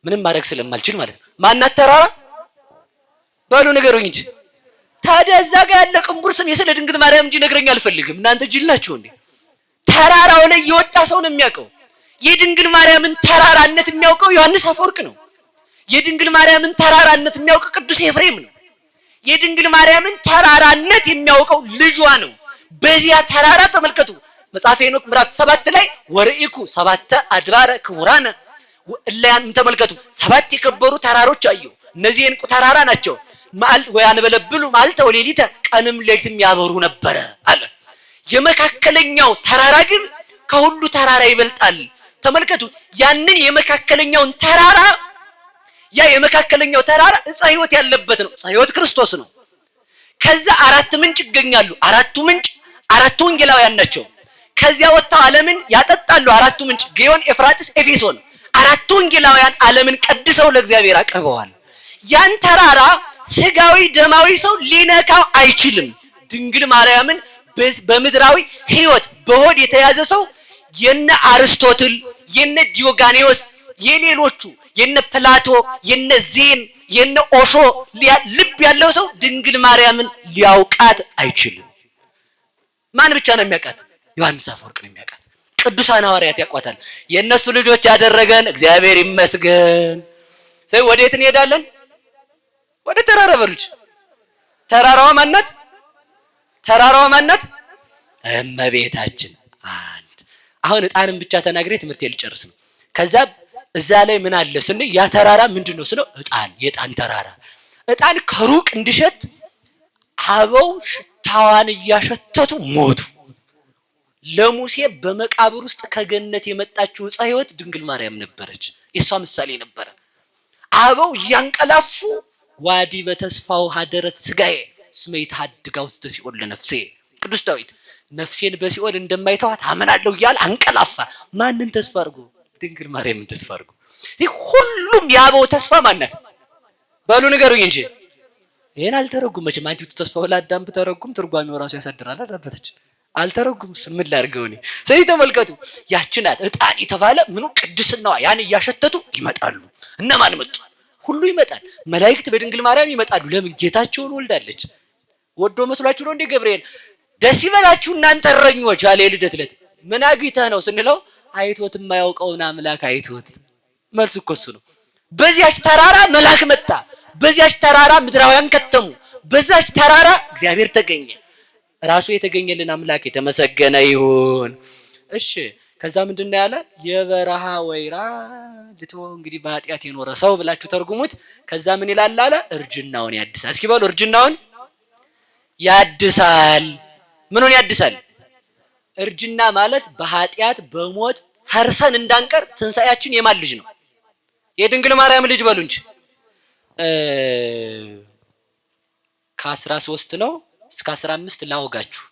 ምንም ማድረግ ስለማልችል ማለት ነው። ማናት ተራራ ባሉ ነገሩኝ እንጂ ታዲያ እዛ ጋር ያለ ቅንቡርስን የስለ ድንግል ማርያም እንጂ ነገረኛ አልፈልግም። እናንተ ጅላችሁ እንዴ? ተራራው ላይ የወጣ ሰው ነው የሚያውቀው። የድንግል ማርያምን ተራራነት የሚያውቀው ዮሐንስ አፈወርቅ ነው። የድንግል ማርያምን ተራራነት የሚያውቀው ቅዱስ ኤፍሬም ነው። የድንግል ማርያምን ተራራነት የሚያውቀው ልጇ ነው። በዚያ ተራራ ተመልከቱ፣ መጽሐፈ ሄኖክ ምዕራፍ 7 ላይ ወርኢኩ ሰባተ አድባረ ክቡራነ እለያን ተመልከቱ፣ 7 የከበሩ ተራሮች አየሁ። እነዚህ የዕንቁ ተራራ ናቸው። መዓልት ወያንበለብሉ መዓልተ ወሌሊተ ቀንም ሌሊትም ያበሩ ነበረ አለ። የመካከለኛው ተራራ ግን ከሁሉ ተራራ ይበልጣል። ተመልከቱ ያንን የመካከለኛውን ተራራ የመካከለኛው ተራራ ዕፀ ሕይወት ያለበት ነው። ዕፀ ሕይወት ክርስቶስ ነው። ከዛ 4 ምንጭ ይገኛሉ። 4ቱ ምንጭ 4ቱ ወንጌላውያን ናቸው። ከዚያ ወጥተው ዓለምን ያጠጣሉ። 4ቱ ምንጭ ግዮን፣ ኤፍራጥስ፣ ኤፌሶን 4ቱ ወንጌላውያን ዓለምን ቀድሰው ለእግዚአብሔር አቅርበዋል። ያን ተራራ ስጋዊ ደማዊ ሰው ሊነካው አይችልም። ድንግል ማርያምን በምድራዊ ሕይወት በሆድ የተያዘ ሰው የነ አርስቶትል የነ ዲዮጋኔዎስ የሌሎቹ የነ ፕላቶ የነ ዜን የነ ኦሾ ልብ ያለው ሰው ድንግል ማርያምን ሊያውቃት አይችልም። ማን ብቻ ነው የሚያውቃት? ዮሐንስ አፈወርቅ ነው የሚያውቃት። ቅዱሳን ሐዋርያት ያውቋታል። የነሱ ልጆች ያደረገን እግዚአብሔር ይመስገን። ስለዚህ ወዴት እንሄዳለን? ወደ ተራራ በሉች። ተራራዋ ማናት? ተራራዋ ማናት? እመቤታችን። አንድ አሁን ዕጣንን ብቻ ተናግሬ ትምህርት ልጨርስ ነው። ከዛ እዛ ላይ ምን አለ ስንል ያ ተራራ ምንድነው ስለው ዕጣን፣ የዕጣን ተራራ። ዕጣን ከሩቅ እንዲሸት አበው ሽታዋን እያሸተቱ ሞቱ። ለሙሴ በመቃብር ውስጥ ከገነት የመጣችው ዕፀ ሕይወት ድንግል ማርያም ነበረች። የሷ ምሳሌ ነበረ። አበው እያንቀላፉ ዋዲ በተስፋው ሀደረት ስጋዬ እስመ ይትሐድጋ ውስተ ሲኦል ለነፍሴ። ቅዱስ ዳዊት ነፍሴን በሲኦል እንደማይተዋት አምናለሁ እያለ አንቀላፋ። ማንን ተስፋ አድርጎ? ድንግል ማርያምን ተስፋ አድርጎ። ይህ ሁሉም የአበው ተስፋ ማናት? በሉ ንገሩኝ እንጂ ይሄን አልተረጉም። መቼም አንቺቱ ተስፋው ለአዳም ብተረጉም ትርጓሜው ራሱ ያሳድራል አለበተች። አልተረጉም። ምን ላድርገው እኔ? ስለዚህ ተመልከቱ ያቺ ናት ዕጣን የተባለ ምኑ ቅድስናዋ። ያን እያሸተቱ ይመጣሉ። እነማን መጡ? ሁሉ ይመጣል። መላእክት በድንግል ማርያም ይመጣሉ። ለምን? ጌታቸውን ወልዳለች። ወዶ መስሏችሁ ነው እንዴ? ገብርኤል ደስ ይበላችሁ እናንተ እረኞች አለ የልደት ዕለት። ምን አግኝተህ ነው ስንለው አይቶት የማያውቀውን አምላክ አይቶት። መልስ እኮ እሱ ነው። በዚያች ተራራ መልአክ መጣ። በዚያች ተራራ ምድራውያን ከተሙ። በዛች ተራራ እግዚአብሔር ተገኘ። ራሱ የተገኘልን አምላክ የተመሰገነ ይሁን። እሺ ከዛ ምንድነው ያለ? የበረሃ ወይራ ልቶ እንግዲህ በኃጢአት የኖረ ሰው ብላችሁ ተርጉሙት። ከዛ ምን ይላል አለ? እርጅናውን ያድሳል። እስኪ በሉ እርጅናውን ያድሳል። ምኑን ያድሳል? እርጅና ማለት በኃጢአት በሞት ፈርሰን እንዳንቀር ትንሣኤያችን የማን ልጅ ነው? የድንግል ማርያም ልጅ በሉ እንጂ። ከ13 ነው እስከ 15 ላወጋችሁ።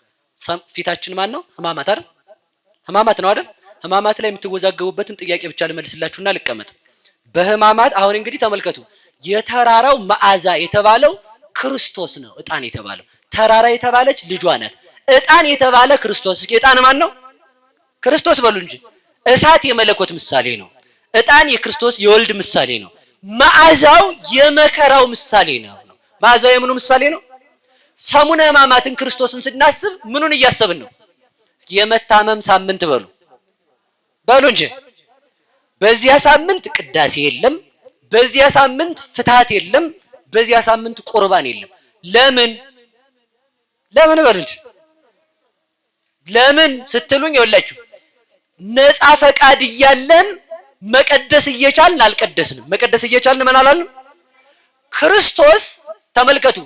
ፊታችን ማን ነው? ሕማማት አይደል? ሕማማት ነው አይደል? ሕማማት ላይ የምትወዛገቡበትን ጥያቄ ብቻ ልመልስላችሁና ልቀመጥ። በሕማማት አሁን እንግዲህ ተመልከቱ። የተራራው መዓዛ የተባለው ክርስቶስ ነው። ዕጣን የተባለው ተራራ የተባለች ልጇ ናት። ዕጣን የተባለ ክርስቶስ። እስኪ ዕጣን ማን ነው? ክርስቶስ በሉ እንጂ። እሳት የመለኮት ምሳሌ ነው። ዕጣን የክርስቶስ የወልድ ምሳሌ ነው። መዓዛው የመከራው ምሳሌ ነው። መዓዛው የምኑ ምሳሌ ነው? ሰሙነ ሕማማትን ክርስቶስን ስናስብ ምኑን እያሰብን ነው? የመታመም ሳምንት በሉ በሉ እንጂ። በዚያ ሳምንት ቅዳሴ የለም። በዚያ ሳምንት ፍትሐት የለም። በዚያ ሳምንት ቁርባን የለም። ለምን ለምን በሉ እንጂ። ለምን ስትሉኝ ይኸውላችሁ ነፃ ፈቃድ እያለን መቀደስ እየቻልን አልቀደስንም። መቀደስ እየቻልን ምን አላልንም? ክርስቶስ ተመልከቱ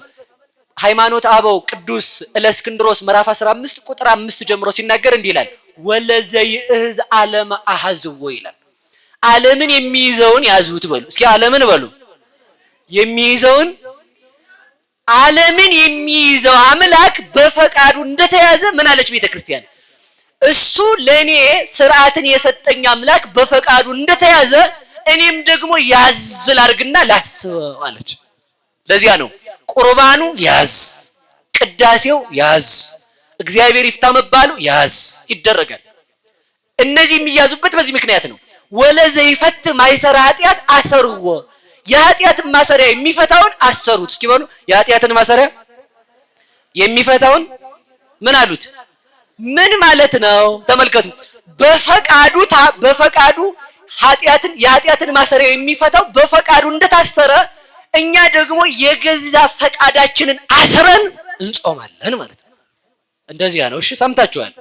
ሃይማኖት አበው ቅዱስ እለእስክንድሮስ ምዕራፍ 15 ቁጥር 5 ጀምሮ ሲናገር እንዲህ ይላል፣ ወለዘይእዝ ዓለም አሐዝዎ ይላል። ዓለምን የሚይዘውን ያዙት በሉ እስኪ። ዓለምን በሉ የሚይዘውን። ዓለምን የሚይዘው አምላክ በፈቃዱ እንደተያዘ ምን አለች ቤተክርስቲያን? እሱ ለኔ ስርዓትን የሰጠኝ አምላክ በፈቃዱ እንደተያዘ እኔም ደግሞ ያዝ ላድርግና ላስበው አለች። ለዚያ ነው ቁርባኑ ያዝ፣ ቅዳሴው ያዝ፣ እግዚአብሔር ይፍታ መባሉ ያዝ ይደረጋል። እነዚህ የሚያዙበት በዚህ ምክንያት ነው። ወለዘይፈት ማይሰራ ኃጢአት አሰርዎ፣ የኃጢአትን ማሰሪያ የሚፈታውን አሰሩት። እስኪ በሉ የኃጢአትን ማሰሪያ የሚፈታውን ምን አሉት? ምን ማለት ነው? ተመልከቱ። በፈቃዱ የኃጢአትን ማሰሪያ የሚፈታው በፈቃዱ እንደታሰረ እኛ ደግሞ የገዛ ፈቃዳችንን አስረን እንጾማለን ማለት ነው። እንደዚያ ነው። እሺ ሰምታችኋል።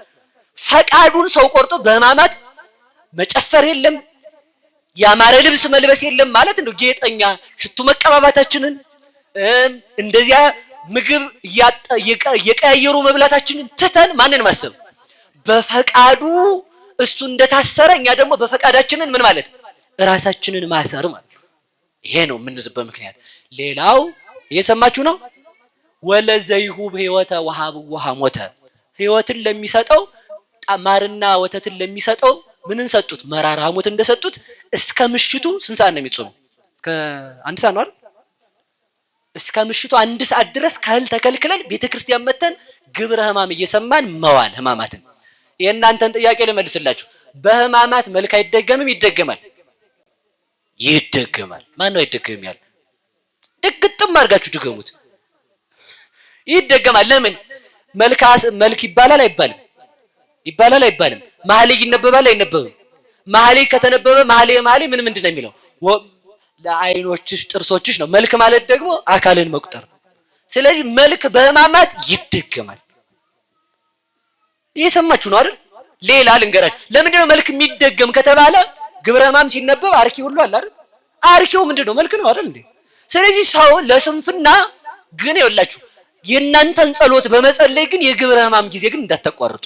ፈቃዱን ሰው ቆርጦ በሕማማት መጨፈር የለም፣ ያማረ ልብስ መልበስ የለም ማለት ነው። ጌጠኛ ሽቱ መቀባባታችንን እንደዚያ ምግብ እየቀያየሩ መብላታችንን ትተን ማንን ማሰብ? በፈቃዱ እሱ እንደታሰረ እኛ ደግሞ በፈቃዳችንን ምን ማለት ራሳችንን ማሰር ማለት ነው። ይሄ ነው የምንዝበት ምክንያት። ሌላው እየሰማችሁ ነው። ወለዘይሁ ሕይወተ ወሀብዎ ሐሞተ ሕይወትን ለሚሰጠው ማርና ወተትን ለሚሰጠው ምንን ሰጡት? መራራ ሐሞት እንደሰጡት እስከ ምሽቱ ስንት ሰዓት ነው የሚጾመው? እስከ 1 ሰዓት ነው አይደል? እስከ ምሽቱ 1 ሰዓት ድረስ ከእህል ተከልክለን ቤተክርስቲያን መተን ግብረ ሕማም እየሰማን መዋል ሕማማትን። የእናንተን ጥያቄ ልመልስላችሁ። በሕማማት መልክ አይደገምም? ይደገማል? ይደገማል። ማን ነው አይደገምም ያለ? ድግጥም አድርጋችሁ ድገሙት። ይደገማል። ለምን? መልክ ይባላል አይባልም? ይባላል አይባልም? መኃልየ ይነበባል አይነበብም? መኃልየ ከተነበበ መኃልየ ምንድን ነው የሚለው? ለዓይኖችሽ ጥርሶችሽ ነው። መልክ ማለት ደግሞ አካልን መቁጠር። ስለዚህ መልክ በሕማማት ይደገማል። እየሰማችሁ ነው አይደል? ሌላ ልንገራችሁ። ለምንድን ነው መልክ የሚደገም ከተባለ ግብረ ሕማም ሲነበብ አርኪ ሁሉ አለ አይደል? አርኪው ምንድን ነው? መልክ ነው አይደል እንዴ? ስለዚህ ሰው ለስንፍና ግን ይኸውላችሁ የእናንተን ጸሎት በመጸለይ ግን የግብረ ሕማም ጊዜ ግን እንዳታቋርጡ።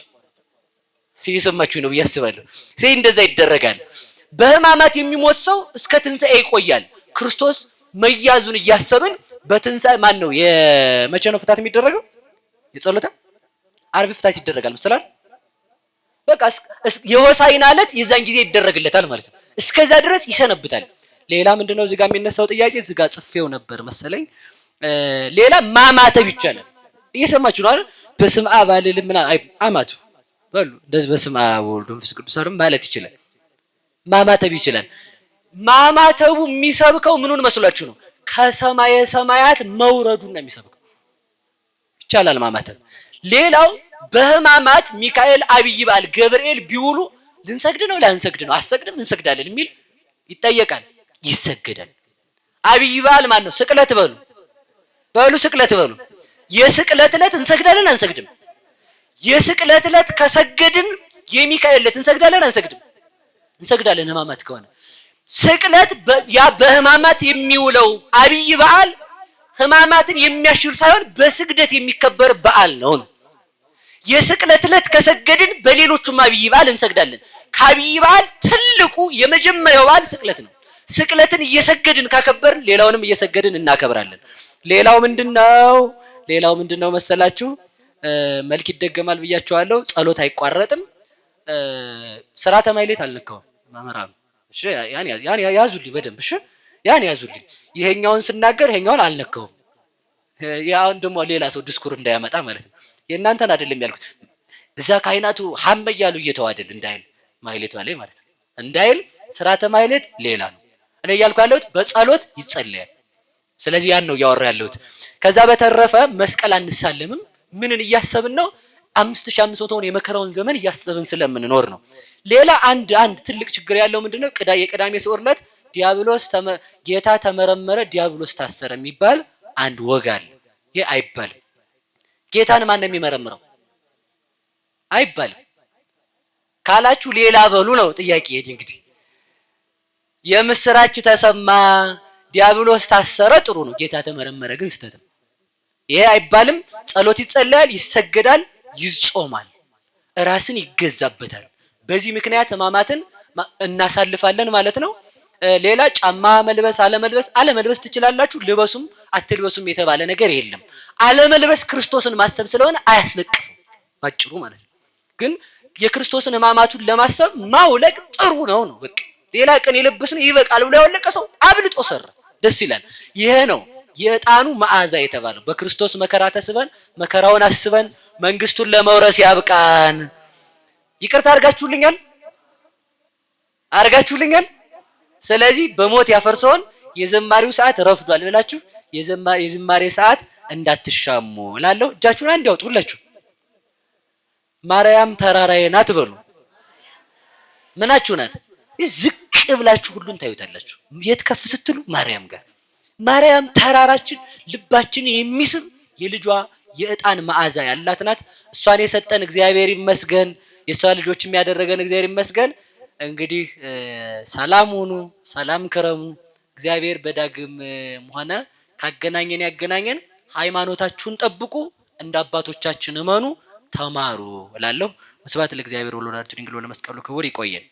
እየሰማችሁ ነው ብዬ አስባለሁ። ስለዚህ እንደዛ ይደረጋል። በሕማማት የሚሞት ሰው እስከ ትንሣኤ ይቆያል። ክርስቶስ መያዙን እያሰብን በትንሣኤ ማን ነው የመቼ ነው ፍታት የሚደረገው? የጸሎታ ዓርብ ፍታት ይደረጋል መሰላል። በቃ የሆሳዕና ዕለት የዛን ጊዜ ይደረግለታል ማለት ነው። እስከዛ ድረስ ይሰነብታል። ሌላ ምንድነው እዚህ ጋር የሚነሳው ጥያቄ? እዚህ ጋር ጽፌው ነበር መሰለኝ። ሌላ ማማተብ ይቻላል። እየሰማችሁ ነው አይደል? በስመ አብ አልልም አማቱ በሉ እንደዚህ በስመ አብ ወወልድ ወመንፈስ ቅዱስ ማለት ይችላል። ማማተብ ይችላል። ማማተቡ የሚሰብከው ምኑን መስሏችሁ ነው? ከሰማየ ሰማያት መውረዱን ነው የሚሰብከው። ይቻላል ማማተብ። ሌላው በሕማማት ሚካኤል፣ አብይ በዓል፣ ገብርኤል ቢውሉ ልንሰግድ ነው ላንሰግድ ነው? አሰግድም እንሰግዳለን የሚል ይጠየቃል። ይሰገዳል። አብይ በዓል ማን ነው? ስቅለት በሉ ስቅለት በሉ። የስቅለት ዕለት እንሰግዳለን አንሰግድም? የስቅለት ዕለት ከሰገድን የሚካኤል ዕለት እንሰግዳለን አንሰግድም? እንሰግዳለን። ሕማማት ከሆነ ስቅለት ያ በሕማማት የሚውለው አብይ በዓል ሕማማትን የሚያሽር ሳይሆን በስግደት የሚከበር በዓል ነው። የስቅለት ዕለት ከሰገድን በሌሎቹም አብይ በዓል እንሰግዳለን። ከአብይ በዓል ትልቁ የመጀመሪያው በዓል ስቅለት ነው። ስቅለትን እየሰገድን ካከበርን ሌላውንም እየሰገድን እናከብራለን። ሌላው ምንድነው መሰላችሁ? መልክ ይደገማል ብያችኋለሁ። ጸሎት አይቋረጥም። ሥርዓተ ማሕሌት አልነካውም መምህራኑ። እሺ ያን ያዙልኝ በደንብ እሺ፣ ያን ያዙልኝ። ይሄኛውን ስናገር ይሄኛውን አልነካውም። ያን ደግሞ ሌላ ሰው ዲስኩር እንዳያመጣ ማለት ነው። የእናንተን አይደለም ያልኩት። እዛ ካህናቱ ሐመ እያሉ እየተዋደል እንዳይል ማሕሌቷ ላይ ማለት ነው እንዳይል ሥርዓተ ማሕሌት ሌላ ነው። እኔ እያልኩ ያለሁት በጸሎት ይጸለያል። ስለዚህ ያን ነው እያወራ ያለሁት። ከዛ በተረፈ መስቀል አንሳለምም። ምንን እያሰብን ነው? 5500ውን የመከራውን ዘመን እያሰብን ስለምንኖር ነው። ሌላ አንድ ትልቅ ችግር ያለው ምንድነው? የቅዳሜ ስዑር ዕለት ጌታ ተመረመረ፣ ዲያብሎስ ታሰረ የሚባል አንድ ወግ አለ። ይህ አይባልም። ጌታን ማን ነው የሚመረምረው? አይባልም። ካላችሁ ሌላ በሉ ነው ጥያቄ። እንግዲህ የምስራች ተሰማ፣ ዲያብሎስ ታሰረ ጥሩ ነው። ጌታ ተመረመረ ግን ስህተት ነው። ይሄ አይባልም። ጸሎት ይጸለያል፣ ይሰገዳል፣ ይጾማል፣ ራስን ይገዛበታል። በዚህ ምክንያት ሕማማትን እናሳልፋለን ማለት ነው። ሌላ ጫማ መልበስ አለመልበስ ትችላላችሁ። ልበሱም አትልበሱም የተባለ ነገር የለም። አለመልበስ ክርስቶስን ማሰብ ስለሆነ አያስነቅፍም ባጭሩ ማለት ነው። ግን የክርስቶስን ሕማማቱን ለማሰብ ማውለቅ ጥሩ ነው። በቃ ሌላ ቀን የለበስነው ይበቃል ብሎ ያወለቀ ሰው አብልጦ ሰራ፣ ደስ ይላል። ይሄ ነው የዕጣኑ መዓዛ የተባለው። በክርስቶስ መከራ ተስበን መከራውን አስበን መንግስቱን ለመውረስ ያብቃን። ይቅርታ አርጋችሁልኛል። ስለዚህ በሞት ያፈርሰውን የዘማሪው ሰዓት ረፍዷል ብላችሁ የዝማሬ ሰዓት እንዳትሻሙ እላለሁ። እጃችሁን አንድ ያውጡ ሁላችሁ። ማርያም ተራራዬ ናት በሉ። ምናችሁ ናት? ዝቅ ብላችሁ ሁሉን ታዩታላችሁ። የት ከፍ ስትሉ ማርያም ጋር። ማርያም ተራራችን፣ ልባችን የሚስብ የልጇ የዕጣን መዓዛ ያላት ናት። እሷን የሰጠን እግዚአብሔር ይመስገን። የእሷ ልጆች የሚያደረገን እግዚአብሔር ይመስገን። እንግዲህ ሰላም ሁኑ፣ ሰላም ክረሙ። እግዚአብሔር በዳግም ሆነ ካገናኘን ያገናኘን። ሃይማኖታችሁን ጠብቁ፣ እንደ አባቶቻችን እመኑ፣ ተማሩ እላለሁ። ወስብሐት ለእግዚአብሔር ወለወላዲቱ ድንግል ወለመስቀሉ ክቡር። ይቆየን።